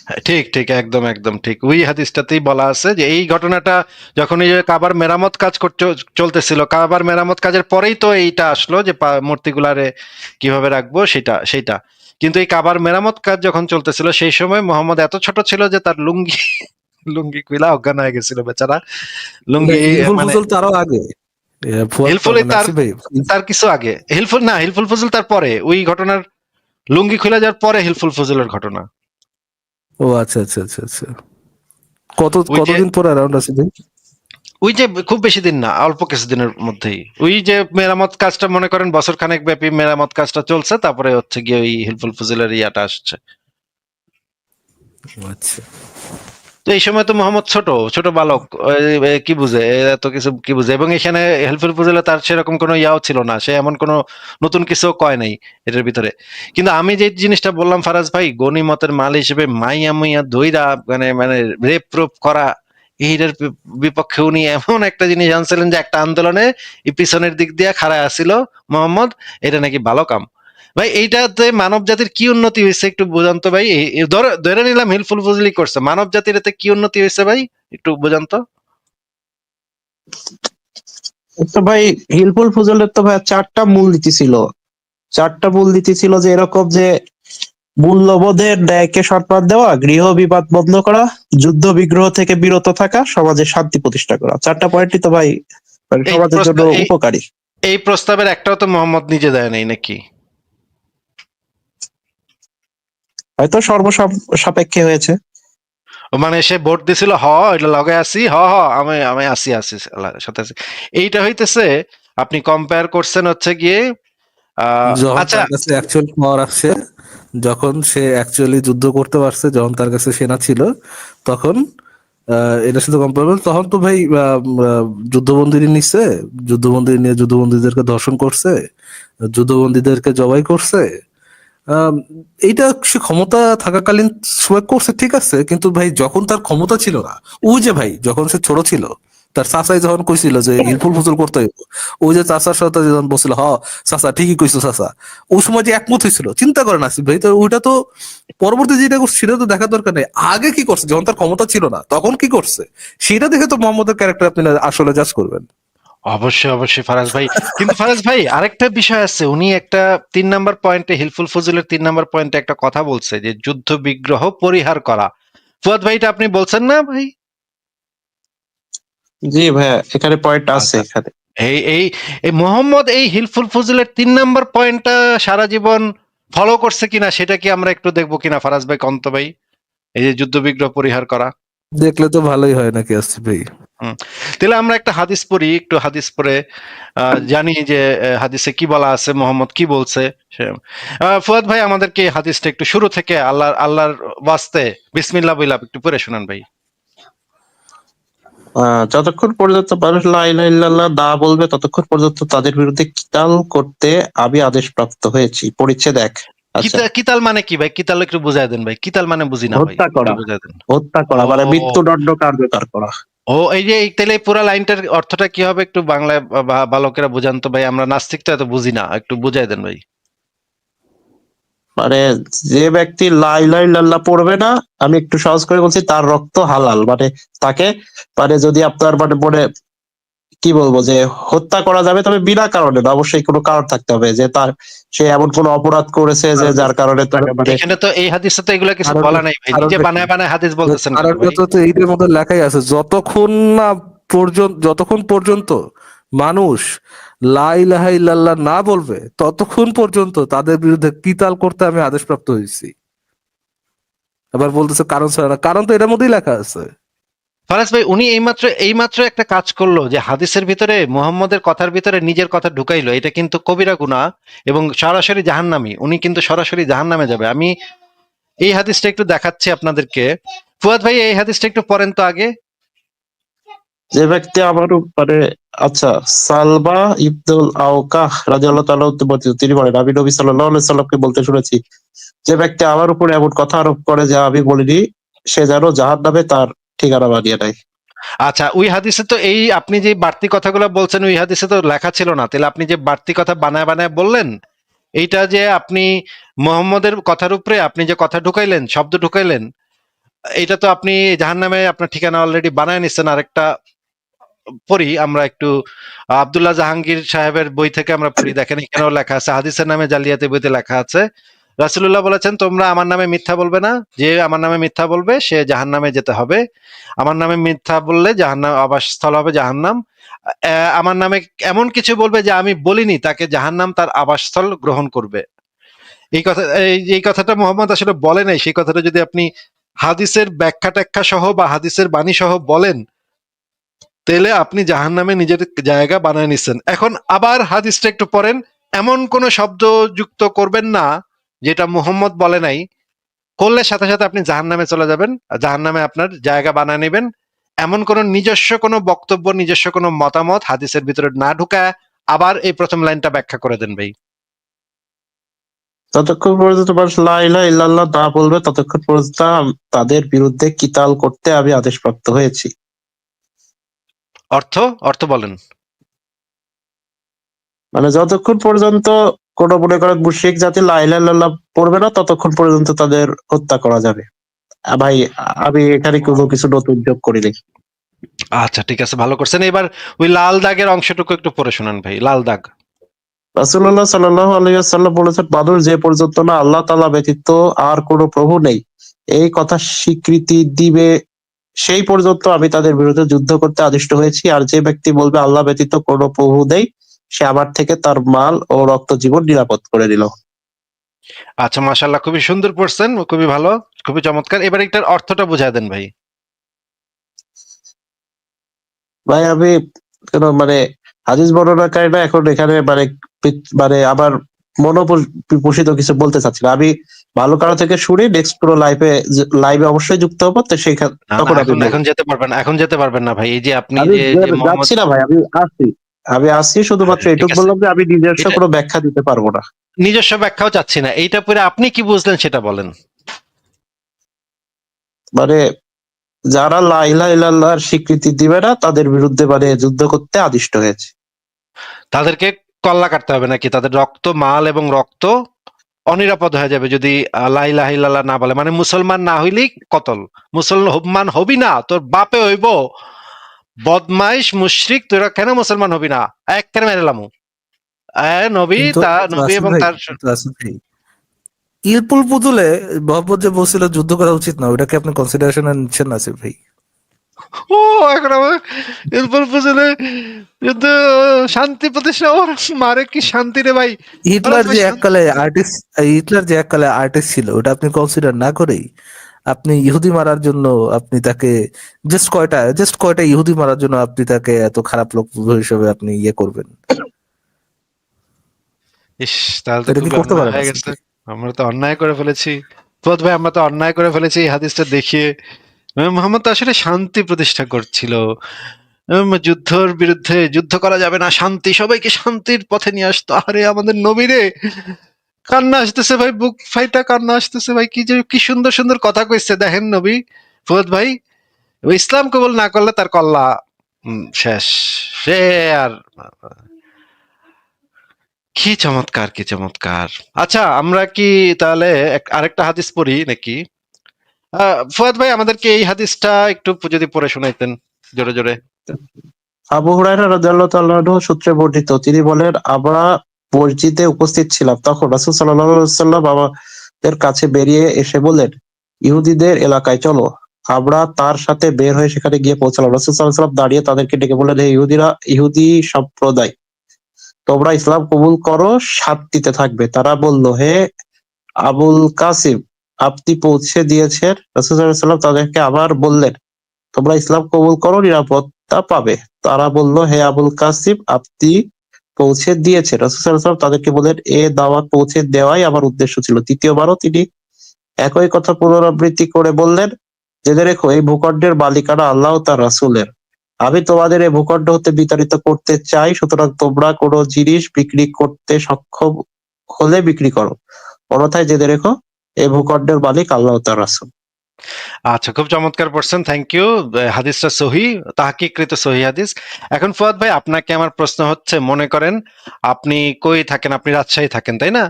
হ্যাঁ, ঠিক ঠিক, একদম একদম ঠিক। ওই হাদিসটাতেই বলা আছে যে এই ঘটনাটা যখন এই যে কাবার মেরামত কাজ করতে চলতেছিল, কাবার মেরামত কাজের পরেই তো এইটা আসলো যে মূর্তিগুলারে কিভাবে রাখবো সেটা সেটা। কিন্তু এই কাবার মেরামত কাজ যখন চলতেছিল সেই সময় মোহাম্মদ এত ছোট ছিল যে তার লুঙ্গি লুঙ্গি খুইলা অজ্ঞান হয়ে গেছিল বেচারা। লুঙ্গি
হিলফুল
মানে
ফুজল তারও আগে, ফুয়াদ
হিলফুল
মানে
তার
আসিফ ভাই।
তার কিছু আগে, হিলফুল না, হিলফুল ফজল তার পরে, ওই ঘটনার লুঙ্গি খুলে যাওয়ার পরে হিলফুল ফজলের ঘটনা।
ও আচ্ছা আচ্ছা আচ্ছা আচ্ছা,
ওই যে
কতদিন পর অ্যারাউন্ড আসিফ ভাই?
ওই যে খুব বেশি দিন না, অল্প কিছুদিনের মধ্যেই ওই যে মেরামত কাজটা, মনে করেন বছর খানেক ব্যাপী মেরামত কাজটা চলছে, তারপরে হচ্ছে গিয়ে ওই হিলফুল ফজলের ইয়াটা আসছে।
আচ্ছা।
তো এই সময় তো মোহাম্মদ ছোট ছোট বালক, কি বুঝে, এত কিছু কি বুঝে। এবং এখানে হেল্পফুল ফুজলে তার সেরকম কোনো ইয়াও ছিল না, সে এমন কোনো নতুন কিছু কয় নাই এটার ভিতরে। কিন্তু আমি যে জিনিসটা বললাম ফারাজ ভাই, গনিমতের মাল হিসেবে মাইয়া মুইয়া দইরা মানে মানে রেপ রোপ করা, এইটার বিপক্ষে উনি এমন একটা জিনিস আনছিলেন যে একটা আন্দোলনে পিছনের দিক দিয়ে খাড়ায় আসছিল মোহাম্মদ, এটা নাকি ভালো কাম। ভাই এইটাতে মানব জাতির কি উন্নতি হয়েছে একটু বোঝান তো ভাই। ধরে নিলাম হিলফুল ফজলি করছে, মানব জাতির এতে কি উন্নতি হয়েছে ভাই, একটু বোঝান তো।
তো ভাই হিলফুল ফুজলের তো ভাই চারটা মূলনীতি ছিল। চারটা মূলনীতি ছিল যে এরকম যে মূল্যবোধের ন্যায়কে সম্মান দেওয়া, গৃহ বিবাদ বন্ধ করা, যুদ্ধ বিগ্রহ থেকে বিরত থাকা, সমাজে শান্তি প্রতিষ্ঠা করা। চারটা পয়েন্টই তো ভাই মানে
এই
সমাজের জন্য
প্রস্তাব
উপকারী।
এই প্রস্তাবের একটাও তো মোহাম্মদ নিজে দেয় নাই নাকি?
হয়তো সাপেক্ষে হয়েছে।
মানে সে ভোট দিছিল, এটা লগে আসি, আমি আমি আসি আল্লাহর সাথে আছি, এইটা হইতেছে। আপনি কম্পেয়ার করছেন হচ্ছে গিয়ে
যখন
আচ্ছা,
তার কাছে অ্যাকচুয়াল পাওয়ার আসছে, যখন সে অ্যাকচুয়ালি যুদ্ধ করতে পারছে, যখন তার কাছে সেনা ছিল, তখন এটা শুধু কম্পারেবল। তখন তো ভাই যুদ্ধবন্দী নিচ্ছে, যুদ্ধবন্দী নিয়ে যুদ্ধবন্দীদেরকে ধর্ষণ করছে, যুদ্ধবন্দীদেরকে জবাই করছে। আম, এইটা সে ক্ষমতা থাকাকালীন সময় করছে, ঠিক আছে, কিন্তু ভাই যখন তার ক্ষমতা ছিল না, ওই যে ভাই যখন সে ছোট ছিল, তার চাচাই যখন কইছিল যে হিলফুল ফুজুল করতে হইব, ওই যে চাচার সাথে যখন বলছিল চাচা ঠিকই কইছো চাচা, ওই সময় যে একমত হয়েছিল, চিন্তা করেন আসিফ ভাই, তো ওইটা তো পরবর্তী যেটা করছে সেটা তো দেখার দরকার নেই, আগে কি করছে যখন তার ক্ষমতা ছিল না তখন কি করছে, সেটা দেখে তো মোহাম্মদের ক্যারেক্টার আপনি আসলে জাজ করবেন।
অবশ্যই অবশ্যই ফারাজ ভাই, কিন্তু ফারাজ ভাই আরেকটা বিষয় আছে, উনি একটা 3 নাম্বার পয়েন্টে, হিলফুল ফজলের 3 নাম্বার পয়েন্টে একটা কথা বলছে যে যুদ্ধ বিগ্রহ পরিহার করা। ফুয়াদ ভাই এটা আপনি বলছেন না ভাই?
জি ভাইয়া, এখানে পয়েন্ট আছে
আচ্ছা,
এখানে।
এই এই এই মোহাম্মদ এই হিলফুল ফজলের 3 নাম্বার পয়েন্টটা সারা জীবন ফলো করছে কিনা সেটা কি আমরা একটু দেখবো কিনা ফারাজ ভাই, কন্ত ভাই, এই যে যুদ্ধ বিগ্রহ পরিহার করা।
দেখলে তো ভালোই হয় নাকি আসিফ ভাই।
হুম। তাহলে আমরা একটা হাদিস পড়ি, একটু হাদিস পড়ে জানি যে হাদিসে কি বলা আছে, মোহাম্মদ কি বলছে। ফুয়াদ ভাই আমাদেরকে এই হাদিসটা একটু শুরু থেকে আল্লাহর ওয়াস্তে বিসমিল্লাহ বইলা একটু পড়ে শোনান ভাই।
যতক্ষণ পর্যন্ত মানুষ লা ইলাহা ইল্লাল্লাহ না বলবে ততক্ষণ পর্যন্ত তাদের বিরুদ্ধে কিতাল করতে আমি আদেশপ্রাপ্ত হয়েছি। পরিচ্ছেদ 1। আচ্ছা,
কিতাল মানে কি ভাই? কিতাল একটু বুঝাই দেন ভাই, কিতাল মানে বুঝি না ভাই,
হত্যা
একটু
করা।
বুঝাই দেন।
হত্যা
ও
করা মানে মৃত্যুদণ্ড কার্যকর করা।
ও এই যে তাহলে এই পুরা লাইনটার অর্থটা কি হবে একটু বাংলায় বালকেরা বুঝান তো ভাই, আমরা নাস্তিক তো এত বুঝি না, একটু বুঝাই দেন ভাই।
মানে যে ব্যক্তি লা ইলাহা ইল্লাল্লাহ পড়বে না, আমি একটু সহজ করে বলছি, তার রক্ত হালাল। মানে তাকে, মানে যদি আপনার মানে মনে কি বলবো, যে হত্যা করা যাবে, তবে বিনা কারণে না, অবশ্যই কোনো কারণ থাকতে হবে, যে তার সে এমন কোনো অপরাধ করেছে যে যার কারণে তাকে মানে
এখানে তো এই হাদিসে তো এগুলা কিছু
কারণ
বলা নাই ভাই, নিজে
কারণটা কি?
বানায় বানায় হাদিস বলতেছেন কেন ভাই?
কারণটা তো এইটার মধ্যে লেখাই আছে, যতক্ষণ পর্যন্ত মানুষ লা ইলাহা ইল্লাল্লাহ না বলবে ততক্ষণ পর্যন্ত তাদের বিরুদ্ধে কিতাল করতে আমি আদেশপ্রাপ্ত হয়েছি। আবার বলতেছে কারণ ছাড়া না, কারণ তো এটার মধ্যেই লেখা আছে।
ফারাজ ভাই উনি এইমাত্র একটা কাজ করলো যে হাদিসের ভিতরে মুহাম্মদের কথার ভিতরে নিজের কথা ঢুকাইলো, এটা কিন্তু কবিরা গুনাহ এবং সরাসরি জাহান্নামী, উনি কিন্তু সরাসরি জাহান্নামে যাবে। আমি এই হাদিসটা একটু দেখাচ্ছি আপনাদেরকে। ফুয়াদ ভাই এই হাদিসটা একটু পড়েন তো আগে।
যে ব্যক্তি আমার মানে, আচ্ছা, সালবা ইবনুল আওকাহ রাদিয়াল্লাহু তাআলা বর্ণিত, তিনি বলেন আমি নবী সাল্লাল্লাহু আলাইহি সাল্লামকে বলতে শুনেছি, যে ব্যক্তি আমার উপরে এমন কথা আরোপ করে যা আমি বলিনি, সে যেন জাহান্নামে তার ঠিকানা বানিয়ে নেয়।
আচ্ছা, ওই হাদিসে তো এই আপনি যে বাড়তি কথাগুলো বলছেন ওই হাদিসে তো লেখা ছিল না, তাহলে আপনি যে বাড়তি কথা বানায় বানায় বললেন, এইটা যে আপনি মুহাম্মদের কথার উপরে আপনি যে কথা ঢুকাইলেন, শব্দ ঢুকাইলেন, এটা তো আপনি জাহান্নামে আপনার ঠিকানা অলরেডি বানায় নিচ্ছেন। আরেকটা পড়ি আমরা একটু, আব্দুল্লাহ জাহাঙ্গীর সাহেবের বই থেকে আমরা পড়ি, দেখেন এখানেও লেখা আছে, হাদিসের নামে জালিয়াতি বইতে লেখা আছে, রাসূলুল্লাহ বলেছেন তোমরা আমার নামে মিথ্যা বলবে না, যে আমার নামে মিথ্যা বলবে সে জাহান্নামে যেতে হবে। আমার নামে মিথ্যা বললে জাহান্নাম আবাসস্থল হবে জাহান্নাম। আমার নামে এমন কিছু বলবে যে আমি বলিনি, তাকে জাহান্নাম তার আবাসস্থল গ্রহণ করবে। এই কথাটা মুহাম্মদ আসলে বলে নাই, সেই কথাটা যদি আপনি হাদিসের ব্যাখ্যা ট্যাখ্যা সহ বা হাদিসের বাণী সহ বলেন, তাহলে আপনি জাহান্নামে নিজের জায়গা বানায় নিচ্ছেন। এখন আবার হাদিসটা একটু পড়েন, এমন কোন শব্দ যুক্ত করবেন না যেটা মুহাম্মদ বলে নাই, করলে সাথে সাথে আপনি জাহান্নামে চলে যাবেন, জাহান্নামে আপনার জায়গা বানায় নেবেন। এমন কোন নিজস্ব কোনো বক্তব্য, নিজস্ব কোনো মতামত হাদিসের ভিতরে না ঢুকায় আবার এই প্রথম লাইনটা ব্যাখ্যা করে দেন ভাই।
ততক্ষণ পর্যন্ত মানুষ লা ইলাহা ইল্লাল্লাহ না বলবে ততক্ষণ পর্যন্ত তাদের বিরুদ্ধে কিতাল করতে আমি আদেশপ্রাপ্ত হয়েছি।
অর্থ অর্থ বলেন।
মানে যতক্ষণ পর্যন্ত কোন মনে করেন মুশরিক জাতি লা ইলাহা ইল্লাল্লাহ পড়বে না ততক্ষণ পর্যন্ত তাদের হত্যা করা যাবে। ভাই, আমি এখানে কোনো কিছু নতুন যোগ করিনি।
আচ্ছা ঠিক আছে, ভালো করছেন। এবার ওই লাল দাগের অংশটুকু একটু পড়ে শোনান ভাই, লাল দাগ।
রাসূলুল্লাহ সাল্লাল্লাহু আলাইহি ওয়াসাল্লাম বলেছেন, মানুষ যে পর্যন্ত না আল্লাহ তাআলা ব্যতীত আর কোনো প্রভু নেই এই কথা স্বীকৃতি দিবে, সেই পর্যন্ত আমি তাদের বিরুদ্ধে যুদ্ধ করতে আদিষ্ট হয়েছি। আর যে ব্যক্তি বলবে আল্লাহ ব্যতীত কোনো প্রভু নেই, সে আমার থেকে তার মাল ও রক্ত জীবন নিরাপদ করে দিল।
আচ্ছা মাশাআল্লাহ, খুবই সুন্দর পড়ছেন, খুবই ভালো, খুবই চমৎকার। এবার এটার অর্থটা বুঝায় দেন ভাই।
ভাই আমি কেন মানে হাদিস বর্ণনাকারী না, এখন এখানে মানে মানে আবার মনোপোষিত কিছু বলতে চাচ্ছি না। আমি ভালুকাড়া থেকে সরে নেক্সট পুরো লাইভে অবশ্যই যুক্ত হবো, তো সেইখানে
না না,
তখন আপনি
এখন
বলুন।
এখন যেতে পারবেন না, এখন যেতে পারবেন না ভাই। এই যে আপনি
আমি
যে মোহাম্মদ,
যাচ্ছি না ভাই, আমি আসছি। আমি আসছি, শুধুমাত্র
আরে ঠিক
এটুকু
আছে,
বললাম যে আমি নিজস্ব
এটা
কোনো ব্যাখ্যা দিতে পারবো না।
নিজস্ব ব্যাখ্যাও চাচ্ছি না, এইটা পরে আপনি কি বুঝলেন সেটা বলেন।
মানে যারা লা ইলাহা ইল্লাল্লাহর স্বীকৃতি দিবে না তাদের বিরুদ্ধে মানে যুদ্ধ করতে আদিষ্ট হয়েছে।
তাদেরকে কল্লা কাটতে হবে নাকি? তাদের রক্ত, মাল এবং রক্ত অনিরাপদ হয়ে যাবে যদি লা ইলাহা ইল্লাল্লাহ না বলে। মানে মুসলমান না হইলেই কতল, মুসলমান হবি না, তোর বাপে হইব বদমাইশ মুশরিক, তোরা কেন মুসলমান হবি না, এক কেন মেরেলামু। নবী
কিন্তু
তা
কিন্তু
নবী
আসিফ
এবং
ভাই,
তার,
কিন্তু আসিফ ভাই, ইলপুল পুতুলে মোহাম্মদ যে বলছিল যুদ্ধ করা উচিত না, ওটাকে আপনি কনসিডারেশনে নিচ্ছেন না আসিফ ভাই?
ও এখন আমার এরপর বুঝলে যুদ্ধ, শান্তি প্রতিষ্ঠা, ওর মারে কি শান্তি রে ভাই। বলো
হিটলার
তুমি
যে
শান্তি।
এককালে আর্টিস্ট, হিটলার যে এককালে আর্টিস্ট ছিল, ওটা আপনি কনসিডার না করেই আপনি ইহুদি মারার জন্য আপনি তাকে জাস্ট কয়টা ইহুদি মারার জন্য আপনি তাকে এত খারাপ লোক হিসেবে আপনি ইয়ে করবেন?
ইস, তাহলে
তো
তো
এটা কি
খুবই
করতে
অন্যায়
পারেন
হয়ে
আসিফ
গেছে।
ভাই?
আমরা তো অন্যায় করে ফেলেছি ফুয়াদ ভাই, আমরা তো অন্যায় করে ফেলেছি এই হাদিসটা দেখিয়ে। মোহাম্মদ তো আসলে শান্তি প্রতিষ্ঠা করছিল। যুদ্ধের বিরুদ্ধে, যুদ্ধ করা যাবে না, শান্তি, সবাইকে শান্তির পথে নিয়ে আসতো। আরে আমাদের নবী রে, কান্না আসতেছে ভাই, বুক ফাইটা কান্না আসতেছে ভাই। কি যে কি সুন্দর সুন্দর কথা কইছে দেখেন নবী। ফুয়াদ ভাই, ও ইসলাম কবুল না করলে তার কল্লা শেষ। সে আর, কি চমৎকার, কি চমৎকার। আচ্ছা, আমরা কি তাহলে আরেকটা হাদিস পড়ি নাকি? ফুয়াদ ভাই, আমাদেরকে এই হাদিসটা একটু যদি পড়ে শোনাইতেন জোরে জোরে।
আবু হুরায়রা রাদিয়াল্লাহু তাআলা আনহু সূত্রে বর্ণিত, তিনি বলেন, আমরা মসজিদে উপস্থিত ছিলাম, তখন রাসূল সাল্লাল্লাহু আলাইহি ওয়াসাল্লাম আমাদের কাছে বেরিয়ে এসে বললেন, ইহুদিদের এলাকায় চলো। আমরা তার সাথে বের হয়ে সেখানে গিয়ে পৌঁছালাম। রাসূল সাল্লাল্লাহু আলাইহি ওয়াসাল্লাম দাঁড়িয়ে তাদেরকে ডেকে বললেন, হে ইহুদি সম্প্রদায়, তোমরা ইসলাম কবুল করো, শান্তিতে থাকবে। তারা বলল, হে আবুল কাসিম, আপনি পৌঁছে দিয়েছেন। রাসূল সাল্লাল্লাহু আলাইহি ওয়াসাল্লাম তাদেরকে আবার বললেন, তোমরা ইসলাম কবুল করো, নিরাপত্তা পাবে। তারা বলল, হে আবুল কাসিম, আপনি পৌঁছে দিয়েছেন। রাসূল সাল্লাল্লাহু আলাইহি ওয়াসাল্লাম তাদেরকে বললেন, এ দাওয়াত পৌঁছে দেওয়াই আমার উদ্দেশ্য ছিল। তৃতীয়বারও তিনি একই কথা পুনরাবৃত্তি করে বললেন, জেনে রেখো, এই ভূখণ্ডের মালিকানা আল্লাহ ও তার রাসূলের। আমি তোমাদের এই ভূখণ্ড হতে বিতাড়িত করতে চাই, সুতরাং তোমরা কোনো জিনিস বিক্রি করতে সক্ষম হলে বিক্রি করো, অন্যথায় জেনে রেখো, এই ভূখণ্ডের মালিক আল্লাহ ও তার রাসূল।
আচ্ছা, খুব চমৎকার পড়ছেন, থ্যাংক ইউ। হাদিসটা সহি, তাহকিকৃত সহি হাদিস। এখন ফুয়াদ ভাই, আপনাকে আমার প্রশ্ন হচ্ছে, মনে করেন আপনি কই থাকেন? আপনি রাজশাহী থাকেন তাই না?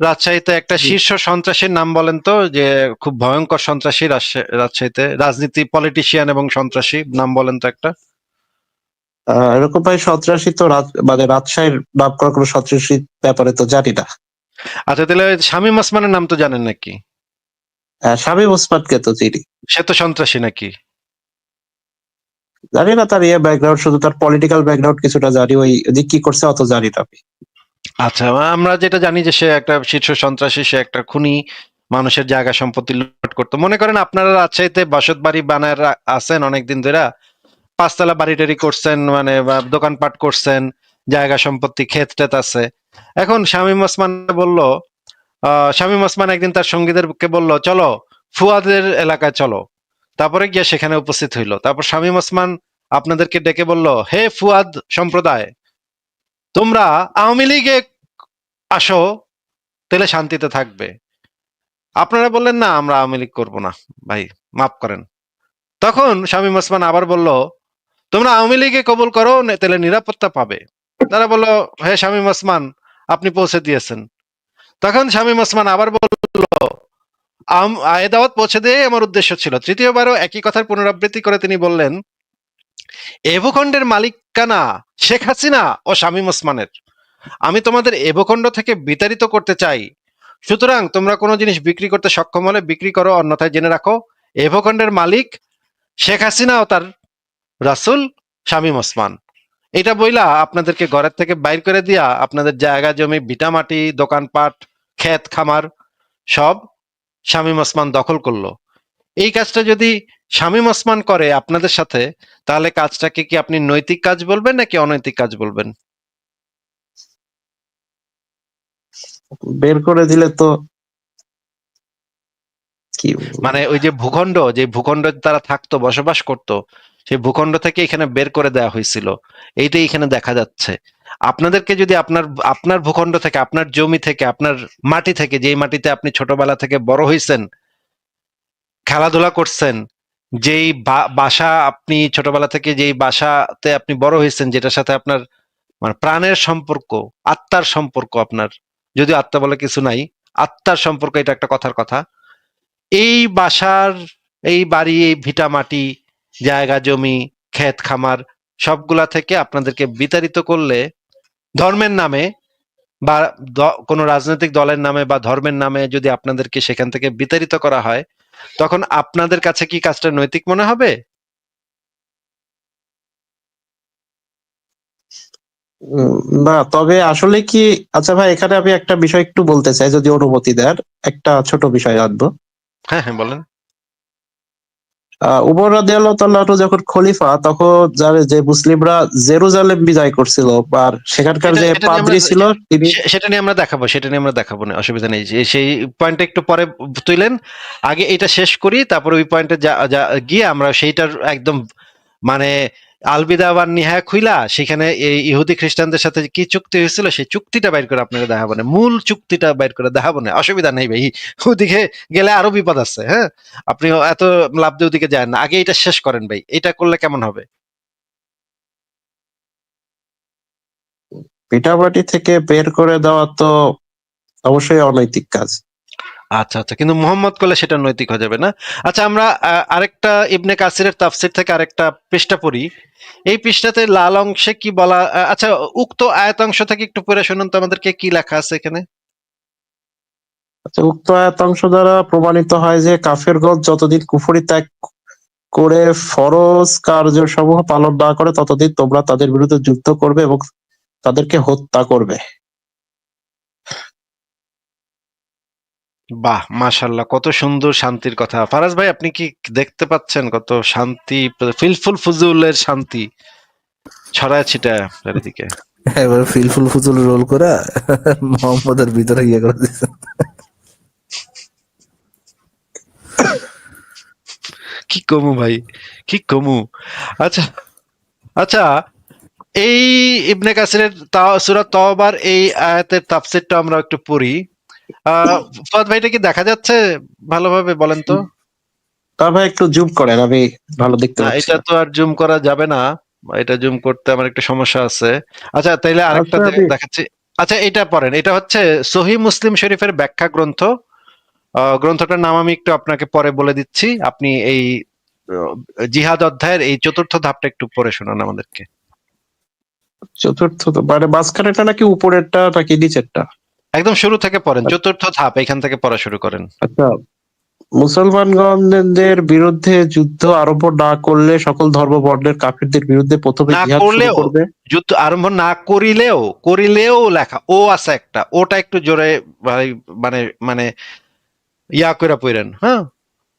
রাজশাহীতে একটা শীর্ষ সন্ত্রাসীর নাম বলেন তো, যে খুব ভয়ঙ্কর সন্ত্রাসী রাজশাহীতে, রাজনীতি, পলিটিশিয়ান এবং সন্ত্রাসী, নাম বলেন তো একটা।
এরকম ভাই সন্ত্রাসী তো মানে রাজশাহীর নাম করা কোনো সন্ত্রাসীর ব্যাপারে তো জানি না।
আচ্ছা, তাহলে শামীম ওসমানের নাম তো জানেন নাকি?
শামীম ওসমানকে তো চিনি।
সে তো সন্ত্রাসী নাকি?
জানি না তার ইয়ে ব্যাকগ্রাউন্ড, শুধু তার পলিটিক্যাল ব্যাকগ্রাউন্ড কিছুটা জানি, ওই যে কি করছে অত জানি না আমি।
আচ্ছা, আমরা যেটা জানি যে সে একটা শীর্ষ সন্ত্রাসী, সে একটা খুনি, মানুষের জায়গা সম্পত্তি লুট করতো। মনে করেন আপনারা রাজশাহীতে বসত বাড়ি বানায় আছেন অনেকদিন ধরে, পাঁচতলা বাড়ি টাড়ি করছেন, মানে দোকানপাট করছেন, জায়গা সম্পত্তি, ক্ষেত টেত আছে। এখন শামীম ওসমান বলল, শামীম ওসমান একদিন তার সঙ্গীদেরকে বলল, চলো ফুয়াদের এলাকায় চলো। তারপরে গিয়ে সেখানে উপস্থিত হইলো। তারপর শামীম ওসমান আপনাদেরকে ডেকে বলল, হে ফুয়াদ সম্প্রদায়, তোমরা আওয়ামী লীগে আসো, তাহলে শান্তিতে থাকবে। আপনারা বললেন, না আমরা আওয়ামী লীগ করবো না ভাই, মাফ করেন। তখন শামীম ওসমান আবার বলল, তোমরা আওয়ামী লীগে কবুল করো, তাহলে নিরাপত্তা পাবে। তারা বললো, হে শামীম ওসমান, আপনি পৌঁছে দিয়েছেন। তখন শামীম ওসমান আবার বলল, এ দাওয়াত পৌঁছে দিয়ে আমার উদ্দেশ্য ছিল। তৃতীয়বারও একই কথার পুনরাবৃত্তি করে তিনি বললেন, এ ভূখণ্ডের মালিকানা শেখ হাসিনা ও শামীম ওসমানের। আমি তোমাদের এ ভূখণ্ড থেকে বিতাড়িত করতে চাই, সুতরাং তোমরা কোনো জিনিস বিক্রি করতে সক্ষম হলে বিক্রি করো, অন্যথায় জেনে রাখো, এ ভূখণ্ডের মালিক শেখ হাসিনা ও তার রাসূল শামীম ওসমান। এটা বইলা আপনাদেরকে ঘরের থেকে বাইর করে দিয়া আপনাদের জায়গা জমি, ভিটামাটি, দোকানপাট, ক্ষেত খামার সব শামীম ওসমান দখল করলো। এই কাজটা যদি শামীম ওসমান করে আপনাদের সাথে, তাহলে কাজটাকে কি আপনি নৈতিক কাজ বলবেন নাকি অনৈতিক কাজ বলবেন?
বের করে দিলে তো কি
মানে ওই যে ভূখণ্ড তারা থাকতো, বসবাস করতো, সেই ভূখণ্ড থেকে এখানে বের করে দেওয়া হয়েছিল, এইটাই এখানে দেখা যাচ্ছে। আপনাদেরকে যদি আপনার আপনার ভূখণ্ড থেকে, আপনার জমি থেকে, আপনার মাটি থেকে, যেই মাটিতে আপনি ছোটবেলা থেকে বড় হয়েছেন, খেলাধুলা করছেন, যেই বাসা আপনি ছোটবেলা থেকে যেই বাসাতে আপনি বড় হয়েছেন, যেটার সাথে আপনার মানে প্রাণের সম্পর্ক, আত্মার সম্পর্ক আপনার, যদিও আত্মা বলে কিছু নাই, আত্মার সম্পর্ক, এটা একটা কথার কথা। এই বাসার, এই বাড়ি, এই ভিটা মাটি, জায়গা জমি, ক্ষেত খামার, সবগুলা থেকে আপনাদেরকে বিতাড়িত করলে ধর্মের নামে বা কোনো রাজনৈতিক দলের নামে বা ধর্মের নামে যদি আপনাদেরকে সেখান থেকে বিতাড়িত করা হয়, তখন আপনাদের কাছে কি কাজটা নৈতিক মনে হবে?
উম, না, তবে আসলে কি, আচ্ছা ভাই, এখানে আমি একটা বিষয় একটু বলতে চাই, যদি অনুমতি দেন, একটা ছোট বিষয় রাখবো।
হ্যাঁ, হ্যাঁ, বলেন।
উমর রাদিয়াল্লাহু তাআলা আনহু যখন খলিফা, তখন যে মুসলিমরা জেরুজালেম বিজয় করছিল, বা সেখানকার
এটা
যে
এটা নিয়ে আমরা
পাদ্রী ছিল তিনি,
সেটা নিয়ে আমরা দেখাবো, সেটা নিয়ে আমরা দেখাবো না, অসুবিধা নেই। সেই পয়েন্টটা একটু পরে তুইলেন, আগে এটা শেষ করি, তারপরে ওই পয়েন্টে গিয়ে আমরা সেইটার একদম মানে আলবিদা ওয়ান নিহায়া খুইলা সেখানে এই ইহুদি খ্রিস্টানদের সাথে কি চুক্তি হয়েছিল সেই চুক্তিটা বাইর করে আপনারা দেখাবো না, মূল চুক্তিটা বাইর করে দেখাবো না, অসুবিধা নেই ভাই। ওদিকে গেলে আরো বিপদ আছে, হ্যাঁ, আপনি এত লাভ দিয়ে ওদিকে যায় না, আগে এটা শেষ করেন ভাই, এটা করলে কেমন হবে?
পিঠাপাটি থেকে বের করে দেওয়া তো অবশ্যই অনৈতিক কাজ।
আচ্ছা, আচ্ছা, কিন্তু মোহাম্মদ করলে সেটা নৈতিক হয়ে যাবে না। আচ্ছা, আমরা আরেকটা ইবনে কাসিরের তাফসির থেকে আরেকটা পৃষ্ঠা পড়ি। এই পৃষ্ঠাতে লাল অংশে কি বলা, আচ্ছা, উক্ত আয়াতাংশ থেকে একটু পড়ে শুনুন তো আমাদেরকে কি লেখা আছে এখানে।
আচ্ছা, উক্ত আয়াতাংশ দ্বারা প্রমাণিত হয় যে কাফেরগণ যতদিন কুফরি ত্যাগ করে ফরজ কার্যসমূহ পালন না করে, ততদিন তোমরা তাদের বিরুদ্ধে যুদ্ধ করবে এবং তাদেরকে হত্যা করবে।
বাহ, মাশাল্লাহ, কত সুন্দর শান্তির কথা। ফারাজ ভাই, আপনি কি দেখতে পাচ্ছেন কত শান্তি, ফিলফুল ফুজুলের শান্তি ছড়ায় ছিটায় চারিদিকে?
এবার ফিলফুল ফুজুল রোল করে মোহাম্মদের ভিতরে ইয়ে করে দিচ্ছে।
কি কমু ভাই, কি কমু। আচ্ছা, আচ্ছা, এই ইবনে কাসিরের সূরা তওবার এই আয়াতের তাফসীরটা আমরা একটু পড়ি। আহ ফুয়াদ ভাইটা কি দেখা যাচ্ছে ভালোভাবে, বলেন তো?
তার ভাই একটু জুম করেন, আমি ভালো দেখতে
না,
পাচ্ছি
এটা
না।
তো আর জুম করা যাবে না, এটা জুম করতে আমার একটু সমস্যা আছে। আচ্ছা, তাইলে আরেকটা
আচ্ছা, আমি
দেখাচ্ছি। আচ্ছা, এটা পড়েন, এটা হচ্ছে সহিহ মুসলিম শরীফের ব্যাখ্যা গ্রন্থ। গ্রন্থটার নাম আমি একটু আপনাকে পরে বলে দিচ্ছি, আপনি এই আহ, জিহাদ অধ্যায়ের এই চতুর্থ ধাপটা একটু পড়ে শোনান আমাদেরকে।
চতুর্থ মানে মাঝখানেটা নাকি উপরেরটা নাকি নিচেরটা?
একদম শুরু থেকে পড়েন, চতুর্থ ধাপ, এখান থেকে পড়া শুরু করেন।
আচ্ছা, মুসলমানগণের বিরুদ্ধে যুদ্ধ আরম্ভ না করলে সকল ধর্ম বর্ণের কাফিরদের বিরুদ্ধে প্রথমে
না
জিহাদ শুরু
করলেও,
করবে।
যুদ্ধ আরম্ভ না করিলেও, করিলেও লেখা ও আছে একটা, ওটা একটু জোরে ভাই, মানে মানে ইয়া কইরা পড়েন, হ্যাঁ,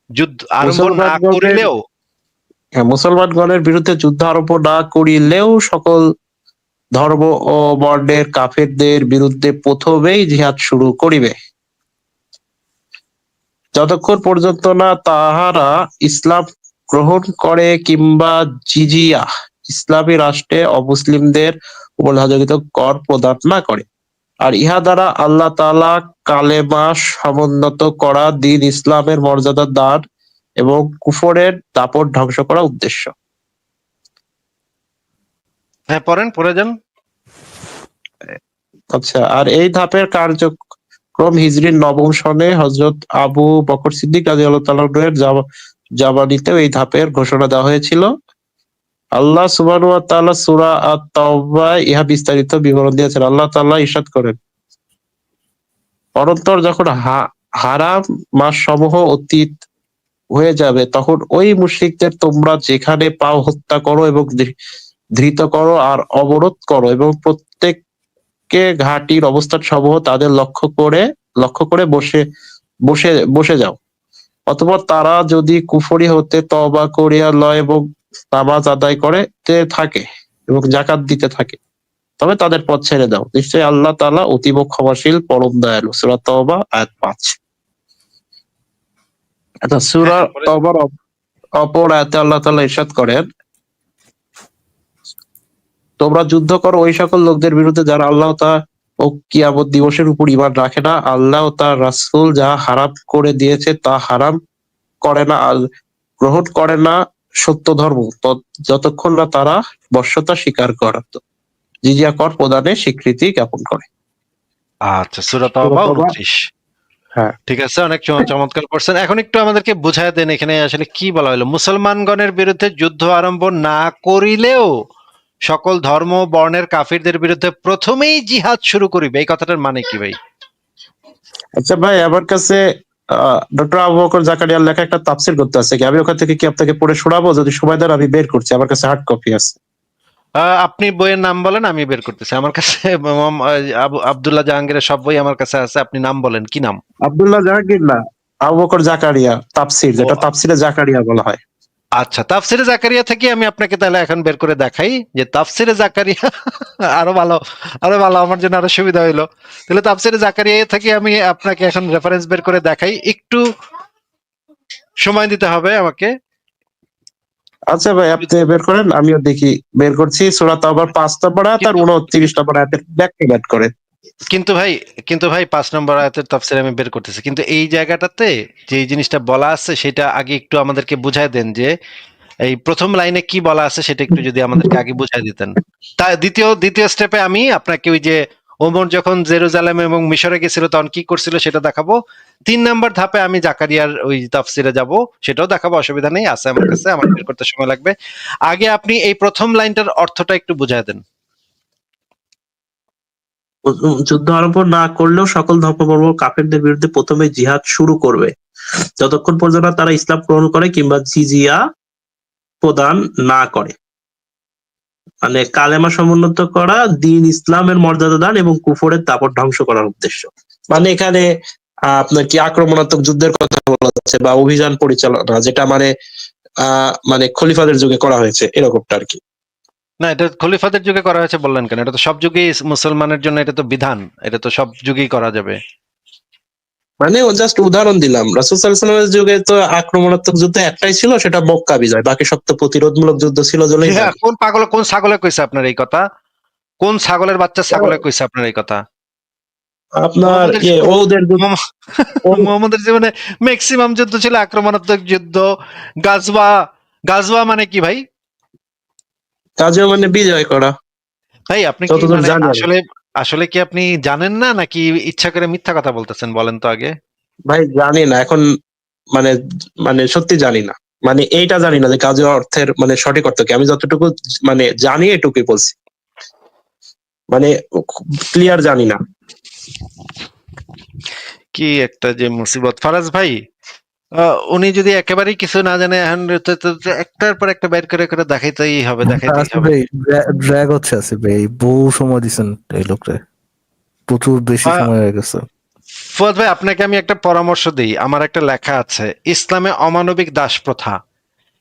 যুদ্ধ আরম্ভ না
মুসলমানগণের
করিলেও।
মুসলমানগণের বিরুদ্ধে যুদ্ধ আরম্ভ না করিলেও সকল ধর্ম ও বর্ণের কাফেরদের বিরুদ্ধে প্রথমেই জিহাদ শুরু করিবে, যতক্ষণ পর্যন্ত না তাহারা ইসলাম গ্রহণ করে কিংবা জিজিয়া ইসলামী রাষ্ট্রে অমুসলিমদের উপর ধার্যকৃত কর প্রদান না করে। আর ইহা দ্বারা আল্লাহ তাআলা কালেমা সমুন্নত করা, দ্বীন ইসলামের মর্যাদা দান এবং কুফরের দাপট ধ্বংস করা উদ্দেশ্য।
হ্যাঁ, পড়েন, পড়ে যান।
আচ্ছা, আর এই ধাপের কার্যক্রম হিজরির নবম সনে হযরত আবু বকর সিদ্দিক রাদিয়াল্লাহু তাআলা এর জাবানিতেও এই ধাপের ঘোষণা দেওয়া হয়েছিল। আল্লাহ সুবহানাহু ওয়া তাআলা সূরা আত-তাওবায় ইহা বিস্তারিত বিবরণ দিয়েছেন। আল্লাহ তাআলা ইরশাদ করেন, অনন্তর যখন হারাম মাসসমূহ অতীত হয়ে যাবে, তখন ওই মুশরিকদের তোমরা যেখানে পাও হত্যা করো এবং ধৃত করো আর অবরোধ করো, এবং প্রত্যেককে ঘাটির অবস্থান সমূহ তাদের লক্ষ্য করে বসে বসে বসে যাও। অতঃপর তারা যদি কুফরি হতে তওবা করিয়া লয় এবং নামাজ আদায় করতে থাকে এবং যাকাত দিতে থাকে, তবে তাদের পথ ছেড়ে দাও। নিশ্চয়ই আল্লাহ তাআলা অতীব ক্ষমাশীল, পরম দয়ালু। সূরা তওবা আয়াত 5। আচ্ছা, সূরা
হ্যাঁ, পরে-
তওবার অপর আয়াতে আল্লাহ তাআলা ইরশাদ করেন, তোমরা যুদ্ধ করো ওই সকল লোকদের বিরুদ্ধে যারা আল্লাহ ও কিয়ামত দিবসের উপর ঈমান রাখে না, আল্লাহ ও তার রাসূল যা হারাম করে দিয়েছে তা হারাম করে না আর গ্রহণ করে না সত্য ধর্ম, যতক্ষণ না তারা বশ্যতা স্বীকার করে, জিজিয়া কর প্রদানে স্বীকৃতি জ্ঞাপন করে।
আচ্ছা, সূরা
সূরা
তাওবা
তওবা,
29।
হ্যাঁ।
ঠিক আছে, অনেক চমৎকার করছেন। এখন একটু আমাদেরকে বুঝায় দেন এখানে আসলে কি বলা হলো। মুসলমানগণের বিরুদ্ধে যুদ্ধ আরম্ভ না করিলেও সকল ধর্ম ও বর্ণের কাফিরদের বিরুদ্ধে প্রথমেই জিহাদ শুরু করিবে, এই কথাটার মানে কি ভাই?
আচ্ছা ভাই, আমার কাছে ডক্টর আবু বকর জাকারিয়ার লেখা একটা তাফসীর করতে আছে কি, আমি ওখান থেকে কি আপনাকে পড়ে শোনাবো? যদি সময় দেন আমি বের করছি, আমার কাছে হার্ড কপি আছে।
আপনি বইয়ের নাম বলেন, আমি বের করতেছি। আমার কাছে আব্দুল্লাহ জাহাঙ্গীরের সব বই আমার কাছে আছে, আপনি নাম বলেন, কি নাম?
আব্দুল্লাহ জাহাঙ্গীর না, আবু বকর জাকারিয়া তাফসীর,
ও
যেটা তাফসীরে জাকারিয়া বলা হয়।
আচ্ছা, তাফসিরে জাকারিয়া থেকে আমি আপনাকে তাহলে এখন বের করে দেখাই যে তাফসিরে জাকারিয়া আরো ভালো, আরো ভালো, আমার জন্য আরো সুবিধা হইলো। তাহলে তাফসিরে জাকারিয়া থেকে আমি আপনাকে এখন রেফারেন্স বের করে দেখাই, একটু সময় দিতে হবে আমাকে।
আচ্ছা ভাই, আপনি বের করেন, আমিও দেখি। বের করছি। সূরা তাওবার 5 নম্বর আয়াত আর 29 নম্বর আয়াতের ব্যাখ্যা ব্যাট করে।
কিন্তু ভাই, 5 নম্বর আয়াতের তাফসীর আমি বের করতেছি, কিন্তু এই জায়গাটাতে যে জিনিসটা বলা আছে সেটা আগে একটু আমাদেরকে বুঝায় দেন যে এই প্রথম লাইনে কি বলা আছে সেটা একটু যদি আমাদেরকে আগে বুঝাই দিতেন। তা দ্বিতীয় স্টেপে আমি আপনাকে ওই যে ওমর যখন জেরুজালেম এবং মিশরে গেছিল তখন কি করছিল সেটা দেখাবো। 3 নম্বর ধাপে আমি জাকারিয়ার ওই তাফসিরে যাব, সেটাও দেখাবো, অসুবিধা নেই, আছে আমার কাছে, আমার বের করতে সময় লাগবে। আগে আপনি এই প্রথম লাইনটার অর্থটা একটু বুঝাই দেন।
যুদ্ধ আরম্ভ না করলেও সকল ধর্মবর্ম কাফেরদের বিরুদ্ধে প্রথমে জিহাদ শুরু করবে, যতক্ষণ পর্যন্ত তারা ইসলাম গ্রহণ করে কিংবা জিজিয়া প্রদান না করে। মানে কালেমা সমুন্নত করা, দিন ইসলামের মর্যাদা দান এবং কুফরের দাপট ধ্বংস করার উদ্দেশ্য। মানে এখানে আপনার কি আক্রমণাত্মক যুদ্ধের কথা বলা হচ্ছে বা অভিযান পরিচালনা, যেটা মানে খলিফাদের যুগে করা হয়েছে, এরকমটা আর কি।
না, এটা খলিফাদের যুগে করা হয়েছে বললেন কেন? এটা তো সব যুগেই মুসলমানের জন্য, এটা তো বিধান, এটা তো সব যুগেই করা যাবে।
মানে জাস্ট উদাহরণ দিলাম, রাসূল সাল্লাল্লাহু আলাইহি ওয়াসাল্লামের যুগে তো আক্রমণাত্মক যুদ্ধ একটাই ছিল, সেটা মক্কা বিজয়, বাকি সব তো প্রতিরোধমূলক যুদ্ধ ছিল বলেই
হ্যাঁ,
জানি।
কোন ছাগলে কইছে আপনার এই কথা? কোন ছাগলের বাচ্চা ছাগলে কইছে আপনার এই কথা?
আপনার
মোহাম্মদের জীবনে
ওদের
মোহাম্মদের জীবনে ম্যাক্সিমাম যুদ্ধ ছিল আক্রমণাত্মক যুদ্ধ। গাজওয়া, গাজওয়া মানে কি ভাই?
কাজেও মানে বিজয় করা,
ভাই আপনি কি
যতদূর
মানে
জানি আমি।
আসলে, আসলে কি আপনি জানেন না নাকি ইচ্ছা করে মিথ্যা কথা বলতেছেন বলেন তো আগে?
ভাই জানি না এখন, মানে মানে সত্যি জানি না, মানে এইটা জানি না যে কাজের অর্থের মানে সঠিক অর্থ কি। আমি যতটুকু মানে জানি এটুকুই বলছি, মানে ক্লিয়ার জানি না।
কি একটা যে মুসিবত ফারাজ ভাই। উনি যদি একেবারেই কিছু না জানে এখন তো একটার পর একটা বের করে করে দেখাইতেই হবে, দেখাইতেই
আসিফ
হবে।
ভাই, ড্র্যাগ হচ্ছে আসিফ ভাই, বহু সময় দিচ্ছেন এই লোকরে, প্রচুর বেশি
আহ,
সময় হয়ে গেছে।
ফুয়াদ ভাই, আপনাকে আমি একটা পরামর্শ দিই। আমার একটা লেখা আছে, ইসলামে অমানবিক দাস প্রথা,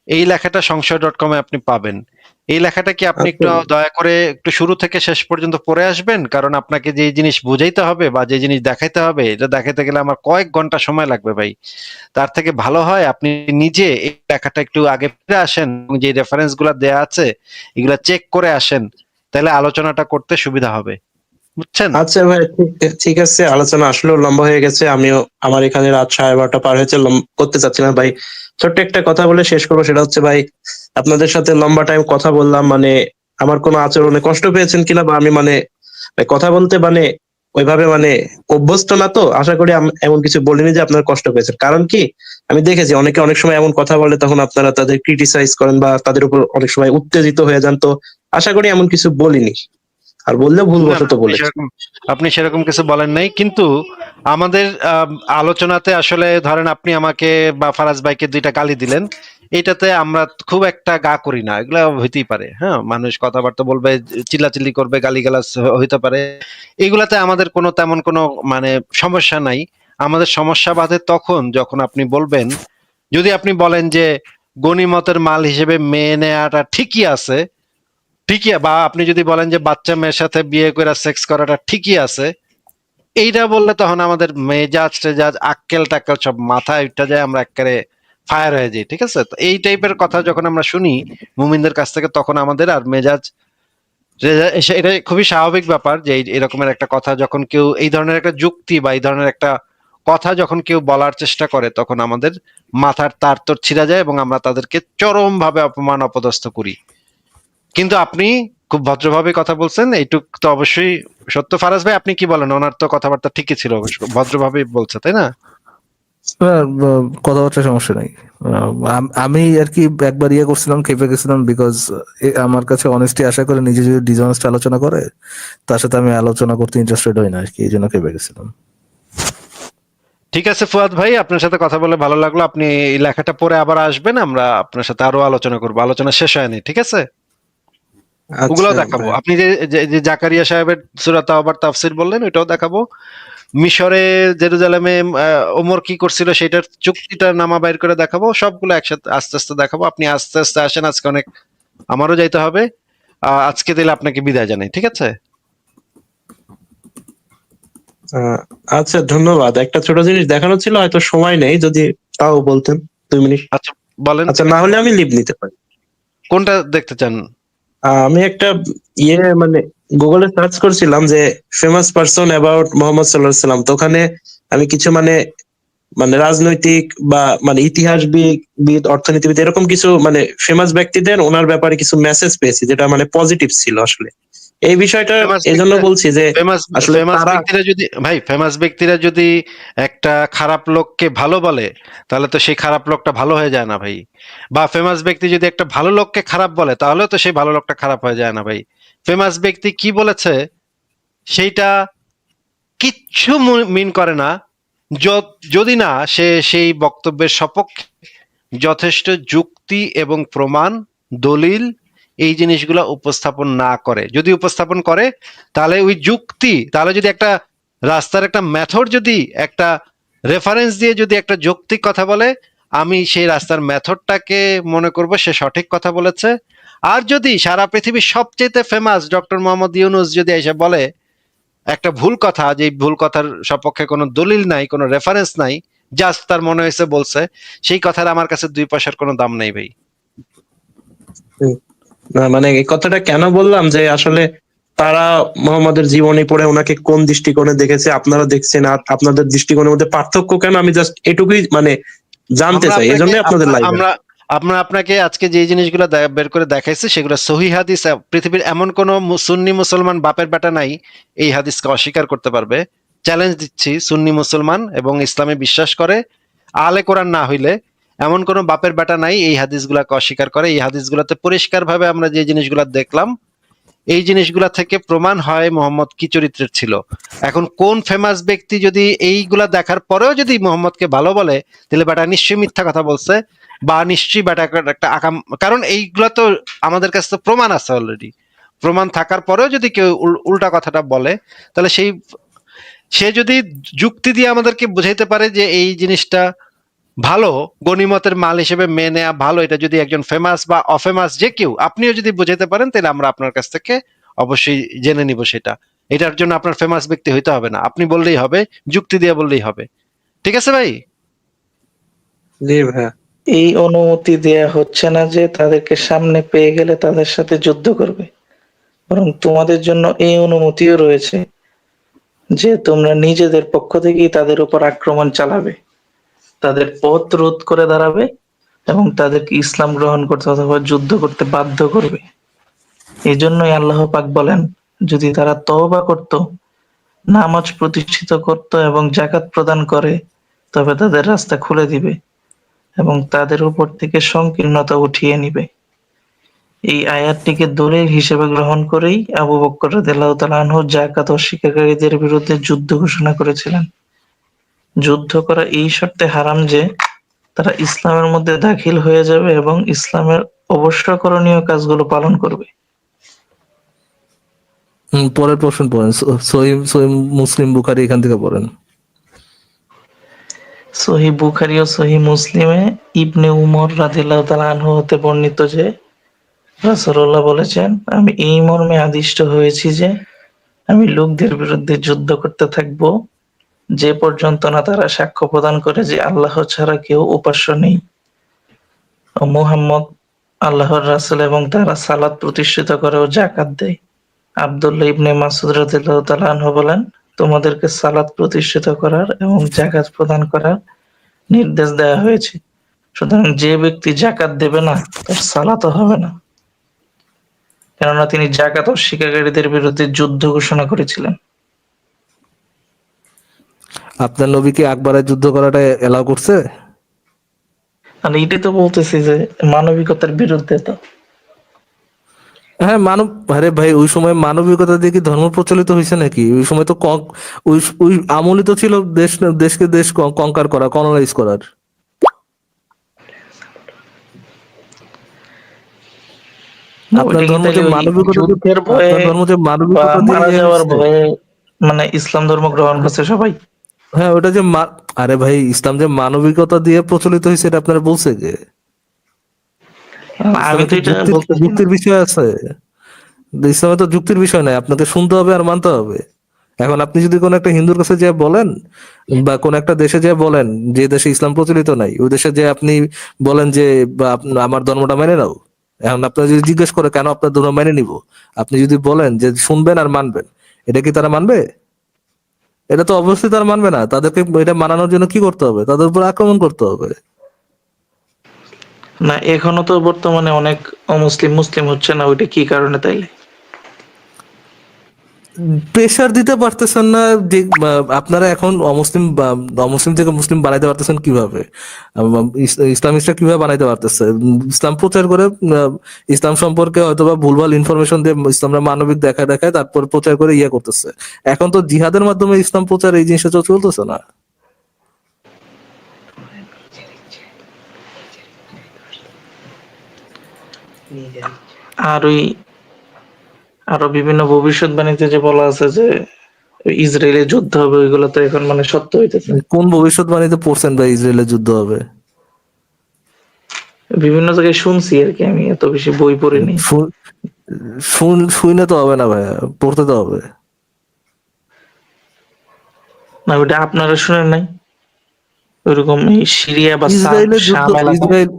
এই লেখাটা সংশয়.com এ আপনি পাবেন। এই লেখাটা কি আপনি একটু দয়া করে একটু শুরু থেকে শেষ পর্যন্ত পড়ে আসবেন? কারণ আপনাকে যে জিনিস বুঝাইতে হবে বা যে জিনিস দেখাইতে হবে, এটা দেখাইতে গেলে আমার কয়েক ঘন্টা সময় লাগবে ভাই। তার থেকে ভালো হয় আপনি নিজে এই লেখাটা একটু আগে পড়ে আসেন, যে রেফারেন্স গুলা দেয়া আছে এগুলা চেক করে আসেন, তাহলে আলোচনাটা করতে সুবিধা হবে, বুঝছেন?
আচ্ছা ভাই, ঠিক আছে, আলোচনা আসলেও লম্বা হয়ে গেছে। আমিও আমার এখানে রাত 12:30 পার হয়েছে, করতে চাচ্ছি না ভাই। ছোট্ট একটা কথা বলে শেষ করবো, সেটা হচ্ছে ভাই, আপনাদের সাথে লম্বা টাইম কথা বললাম, মানে আমার কোনো আচরণে কষ্ট পেয়েছেন কিনা, বা আমি মানে কথা বলতে মানে ওইভাবে মানে অভ্যস্ত না, তো আশা করি এমন কিছু বলিনি যে আপনারা কষ্ট পেয়েছেন। কারণ কি, আমি দেখেছি অনেকে অনেক সময় এমন কথা বলে, তখন আপনারা তাদের ক্রিটিসাইজ করেন বা তাদের উপর অনেক সময় উত্তেজিত হয়ে যান। তো আশা করি এমন কিছু বলিনি, আর বললে
না, না,
ভুলবশত বলেছি।
আপনি সেরকম কিছু বলেন নাই, কিন্তু আমাদের আলোচনাতে আসলে ধরেন আপনি আমাকে বা ফারাজ ভাইকে 2টা গালি দিলেন, এটাতে আমরা খুব একটা গা করি না, এগুলা হইতেই পারে। হ্যাঁ, মানুষ কথাবার্তা বলবে, চিল্লাচিল্লি করবে, গালিগালাজ হইতে পারে, এগুলাতে আমাদের কোনো তেমন কোনো মানে সমস্যা নাই। আমাদের সমস্যা বাধে তখন যখন আপনি বলবেন, যদি আপনি বলেন যে গনিমতের মাল হিসেবে মেয়ে নেওয়াটা ঠিকই আছে, ঠিকই, বা আপনি যদি বলেন যে বাচ্চা মেয়ের সাথে বিয়ে করে সেক্স করাটা ঠিকই আছে, এইটা বললে তখন আমাদের মেজাজ টেজাজ আক্কেল টাক্কেল সব মাথায় উঠা যায়, আমরা একেবারে ফায়ার হয়ে যাই। ঠিক আছে, তো এই টাইপের কথা যখন আমরা শুনি মুমিনদের কাছ থেকে, তখন আমাদের আর মেজাজ এটা খুবই স্বাভাবিক ব্যাপার যে এরকমের একটা কথা যখন কেউ এই ধরনের একটা যুক্তি বা এই ধরনের একটা কথা যখন কেউ বলার চেষ্টা করে, তখন আমাদের মাথার তার তোর ছিঁড়া যায় এবং আমরা তাদেরকে চরম ভাবে অপমান অপদস্থ করি। কিন্তু আপনি খুব ভদ্রভাবে কথা বলছেন, এইটুক তো অবশ্যই সত্য। ফারাজ ভাই, আপনি কি বলেন? ওনার তো কথাবার্তা ঠিকই ছিল, অবশ্য ভদ্রভাবে বলছে, তাই না?
কথাবার্তা সমস্যা নাই। আমি আর কি একবার ইয়ে করছিলাম, খেপে গেছিলাম, বিকজ আমার কাছে অনেস্টি আশা করে নিজে যদি ডিসঅনেস্ট আলোচনা করে, তার সাথে আমি আলোচনা করতে ইন্টারেস্টেড হই না আর কি, এই জন্য খেপে গেছিলাম।
ঠিক আছে ফুয়াদ ভাই, আপনার সাথে কথা বলে ভালো লাগলো। আপনি এই লেখাটা পরে আবার আসবেন, আমরা আপনার সাথে আরো আলোচনা করবো। আলোচনা শেষ হয়নি, ঠিক আছে? ওগুলোও
আচ্ছা
দেখাবো।
ভাই।
আপনি যে জাকারিয়া সাহেবের সূরা তাওবার তাফসীর বললেন, ওইটাও দেখাবো। মিশরে জেরুজালেমে ওমর কি করছিল সেটার চুক্তিটা নামা বাইর করে দেখাবো। সবগুলো একসাথে আস্তে আস্তে দেখাবো। আপনি আস্তে আস্তে আসেন, আজকে অনেক আমারও যাইতে হবে। আজকে দিলে আপনাকে বিদায় জানাই, ঠিক আছে?
আহ, আচ্ছা, ধন্যবাদ। একটা ছোট জিনিস দেখানো ছিল, হয়তো সময় নেই, যদি তাও বলতেন 2 মিনিট।
আচ্ছা, বলেন
আচ্ছা, না হলে আমি লিভ নিতে পারি।
কোনটা দেখতে চান?
আমি একটা মানে গুগলে সার্চ করছিলাম যে ফেমাস পারসন অ্যাবাউট মোহাম্মদ সাল্লাল্লাহু আলাইহি সাল্লাম, তো ওখানে আমি কিছু মানে মানে রাজনৈতিক বা মানে ইতিহাসবিদ, অর্থনীতিবিদ, এরকম কিছু মানে ফেমাস ব্যক্তিদের ওনার ব্যাপারে কিছু মেসেজ পেয়েছি, যেটা মানে পজিটিভ ছিল আসলে। এই বিষয়টা
ফেমাস
এই জন্য
ব্যক্তিরা
বলছি যে
ফেমাস
আসলে
ফেমাস
তারা
ব্যক্তিরা যদি ভাই, ফেমাস ব্যক্তিরা যদি একটা খারাপ লোককে ভালো বলে, তাহলে তো সেই খারাপ লোকটা ভালো হয়ে যায় না ভাই। বা ফেমাস ব্যক্তি যদি একটা ভালো লোককে খারাপ বলে, তাহলে তো সেই ভালো লোকটা খারাপ হয়ে যায় না ভাই। ফেমাস ব্যক্তি কি বলেছে সেইটা কিচ্ছু মিন করে না, যদি না সে সেই বক্তব্যের সপক্ষে যথেষ্ট যুক্তি এবং প্রমাণ, দলিল, এই জিনিসগুলো উপস্থাপন না করে। যদি উপস্থাপন করে, তাহলে ওই যুক্তি, তাহলে যদি একটা রাস্তার একটা মেথড, যদি একটা রেফারেন্স দিয়ে যদি একটা যৌক্তিক কথা বলে, আমি সেই রাস্তার মেথডটাকে মনে করব সে সঠিক কথা বলেছে। আর যদি সারা পৃথিবীর সবচেয়ে ফেমাস ডক্টর মোহাম্মদ ইউনুস যদি এসে বলে একটা ভুল কথা, যে ভুল কথার সপক্ষে কোনো দলিল নাই, কোনো রেফারেন্স নাই, জাস্ট তার মনে হয়েছে বলছে, সেই কথার আমার কাছে 2 পয়সার কোনো দাম নাই ভাই।
মানে এই কথাটা কেন বললাম যে আসলে তারা মোহাম্মদের জীবনী পড়ে ওনাকে কোন দৃষ্টিকোণে দেখেছে, আপনারা দেখছেন, আর আপনাদের দৃষ্টিকোণের মধ্যে পার্থক্য কেন, আমি জাস্ট এটুকুই মানে জানতে
আমরা
চাই, এই
আপনাকে
জন্য আপনাদের লাইভে।
আমরা আপনাকে আজকে যে জিনিসগুলো বের করে দেখাইছি, সেগুলো সহি হাদিস। পৃথিবীর এমন কোন সুন্নি মুসলমান বাপের বেটা নাই এই হাদিসকে অস্বীকার করতে পারবে। চ্যালেঞ্জ দিচ্ছি, সুন্নি মুসলমান এবং ইসলামে বিশ্বাস করে, আলে কোরআন না হইলে এমন কোন বাপের বেটা নাই এই হাদিসগুলাকে অস্বীকার করে। এই হাদিসগুলাতে পরিষ্কার ভাবে আমরা যে জিনিসগুলো দেখলাম, এই জিনিসগুলা থেকে প্রমাণ হয় মোহাম্মদ কি চরিত্রের ছিল। এখন কোন ফেমাস ব্যক্তি যদি এইগুলা দেখার পরেও যদি মোহাম্মদকে ভালো বলে, তাহলে বেটা নিশ্চয়ই মিথ্যা কথা বলছে, বা নিশ্চয়ই বেটা একটা আকাম। কারণ এইগুলা তো আমাদের কাছে তো প্রমাণ আছে অলরেডি। প্রমাণ থাকার পরেও যদি কেউ উল্টা কথাটা বলে, তাহলে সে যদি যুক্তি দিয়ে আমাদেরকে বুঝাইতে পারে যে এই জিনিসটা ভালো, গনিমতের মাল হিসেবে মেনে নেওয়া ভালো, এটা যদি একজন ফেমাস বা অফেমাস যে কেউ, আপনিও যদি বুঝাইতে পারেন, তাহলে আমরা আপনার কাছ থেকে অবশ্যই জেনে নিব সেটা। এটার জন্য আপনার ফেমাস ব্যক্তি হইতে হবে না, আপনি বললেই হবে, যুক্তি দিয়ে বললেই হবে। ঠিক আছে ভাই?
জি ভাইয়া।
এই অনুমতি দেয়া হচ্ছে না যে তাদেরকে সামনে পেয়ে গেলে তাদের সাথে যুদ্ধ করবে, বরং তোমাদের জন্য এই অনুমতিও রয়েছে যে তোমরা নিজেদের পক্ষ থেকেই তাদের উপর আক্রমণ চালাবে, তাদের পথ রোধ করে দাঁড়াবে এবং তাদেরকে ইসলাম গ্রহণ করতে অথবা যুদ্ধ করতে বাধ্য করবে। এই জন্যই আল্লাহ পাক বলেন, যদি তারা তওবা করত, নামাজ প্রতিষ্ঠিত করত এবং যাকাত প্রদান করে, তবে তাদের রাস্তা খুলে দিবে এবং তাদের উপর থেকে সংকীর্ণতা উঠিয়ে নিবে। এই আয়াতটিকে দলিল হিসেবে গ্রহণ করেই আবু বকর রাদিয়াল্লাহু তাআলা আনহু যাকাত অস্বীকারীদের বিরুদ্ধে যুদ্ধ ঘোষণা করেছিলেন। যুদ্ধ করা এই শর্তে হারাম যে তারা ইসলামের মধ্যে দাখিল হয়ে যাবে এবং ইসলামের অবশ্যকরণীয় কাজগুলো পালন করবে।
পরের প্রশ্ন পড়েন, সহিহ সহিহ মুসলিম বুখারী এখান থেকে পড়েন।
সহিহ বুখারী ও সহিহ মুসলিমে ইবনে উমর রাদিয়াল্লাহু তাআলা আনহু হতে বর্ণিত যে রাসূলুল্লাহ বলেছেন, আমি এই মর্মে আদিষ্ট হয়েছি যে আমি লোকদের বিরুদ্ধে যুদ্ধ করতে থাকব যে পর্যন্ত না তারা সাক্ষ্য প্রদান করে যে আল্লাহ ছাড়া কেউ উপাস্য নেই ও মুহাম্মদ আল্লাহর রাসূল এবং তারা সালাত প্রতিষ্ঠিত করে ও যাকাত দেয়। আব্দুল্লাহ ইবনে মাসউদ রাদিয়াল্লাহু তাআলা আনহু বলেন, তোমাদেরকে সালাত প্রতিষ্ঠিত করার এবং যাকাত প্রদান করার নির্দেশ দেওয়া হয়েছে। সুতরাং যে ব্যক্তি যাকাত দেবে না তার সালাতও হবে না, কেননা তিনি যাকাত অস্বীকারীদের বিরুদ্ধে যুদ্ধ ঘোষণা করেছিলেন।
আপনার নবী কি আকবরের যুদ্ধ করাটা এলাও করছে?
আর এটাই তো বলতেছি যে মানবিকতার বিরুদ্ধে তো।
হ্যাঁ, আরে ভাই ওই সময় মানবিকতা দিয়ে কি ধর্ম প্রচলিত হয়েছে নাকি? ওই সময় তো ওই আমলই তো ছিল দেশকে দেশ কনকার করা, কলোনাইজ করার।
না,
আপনার
ওইটা কি
ধর্ম যে
তাহলে ওই
মানবিকতা
যুদ্ধের ভয়ে
আপনার ধর্ম যে
বা
মানবিকতা দিয়ে
মারা যাওয়ার
হয়েছে।
ভয়ে মানে ইসলাম ধর্ম গ্রহণ করছে সবাই?
হ্যাঁ, ওটা যে আরে ভাই ইসলাম যে মানবিকতা দিয়ে প্রচলিত হয়েছে এটা আপনারা বলছে কে?
আমি
ইসলামে
তো
তো
এটা বলতেছি না।
যুক্তির বিষয় আছে। ইসলামে তো যুক্তির বিষয় নাই, আপনাকে শুনতে হবে আর মানতে হবে। এখন আপনি যদি কোন একটা হিন্দুর কাছে যে বলেন বা কোন একটা দেশে যে বলেন যে দেশে ইসলাম প্রচলিত নাই, ওই দেশে যে আপনি বলেন যে বা আমার ধর্মটা মেনে নাও, এখন আপনার যদি জিজ্ঞেস করে কেন আপনার ধর্ম মেনে নিব, আপনি যদি বলেন যে শুনবেন আর মানবেন, এটা কি তারা মানবে? এটা তো অবশ্যই তারা মানবে না। তাদেরকে এটা মানানোর জন্য কি করতে হবে? তাদের উপর আক্রমণ করতে হবে।
না, এখনো তো বর্তমানে অনেক অমুসলিম মুসলিম হচ্ছে না, ওইটা কি কারণে তাইলে?
প্রেশার দিতে পারতেছেন না যে আপনারা এখন অমুসলিম অমুসলিম থেকে মুসলিম বানাইতে পারতেছেন কিভাবে? ইসলামিস্টরা কিভাবে বানাইতে পারতেছে? ইসলাম প্রচার করে ইসলাম সম্পর্কে হয়তোবা ভুলভাল ইনফরমেশন দিয়ে ইসলামরা মানবিক দেখায় তারপর প্রচার করে ইয়ে করতেছে। এখন তো জিহাদের মাধ্যমে ইসলাম প্রচার এই জিনিসটা তো চলতেছে না।
আর ওই আরো বিভিন্ন ভবিষ্যৎবাণীতে যে বলা আছে যে ইসরায়েলে যুদ্ধ হবে, ওইগুলো তো এখন মানে সত্য হইতেছে।
কোন ভবিষ্যৎবাণীতে পড়ছেন ভাই ইসরায়েলের যুদ্ধ হবে?
বিভিন্ন জায়গায় শুনছি আর কি, আমি এত বেশি বই পড়িনি।
শুনে তো হবে না ভাইয়া, পড়তে তো হবে।
না, ওইটা আপনারা শুনেন নাই? ওইরকম এই সিরিয়া বা
ইসরায়েলের যুদ্ধ,
শাম এলাকা।
ইসরায়েল,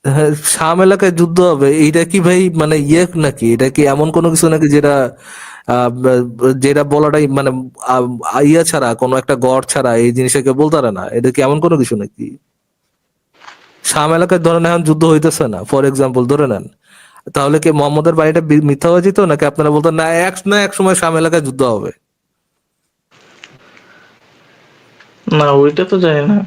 হ্যাঁ, শাম এলাকায় যুদ্ধ হবে এইটা কি ভাই মানে ইয়ে নাকি? এটা কি এমন কোনো কিছু নাকি যেটা যেটা বলাটাই মানে ইয়া ছাড়া, কোনো একটা গড় ছাড়া এই জিনিসটাকে বলতে পারে না? এটা কি এমন কোনো কিছু নাকি? শাম এলাকায় ধরেন এখন যুদ্ধ হইতেছে না, ফর এক্সাম্পল ধরে নেন, তাহলে কি মোহাম্মদের বাড়িটা মিথ্যা হয়ে যেত নাকি আপনারা বলতেন না এক সময় শাম এলাকায় যুদ্ধ হবে?
না, ওইটা তো জানি না।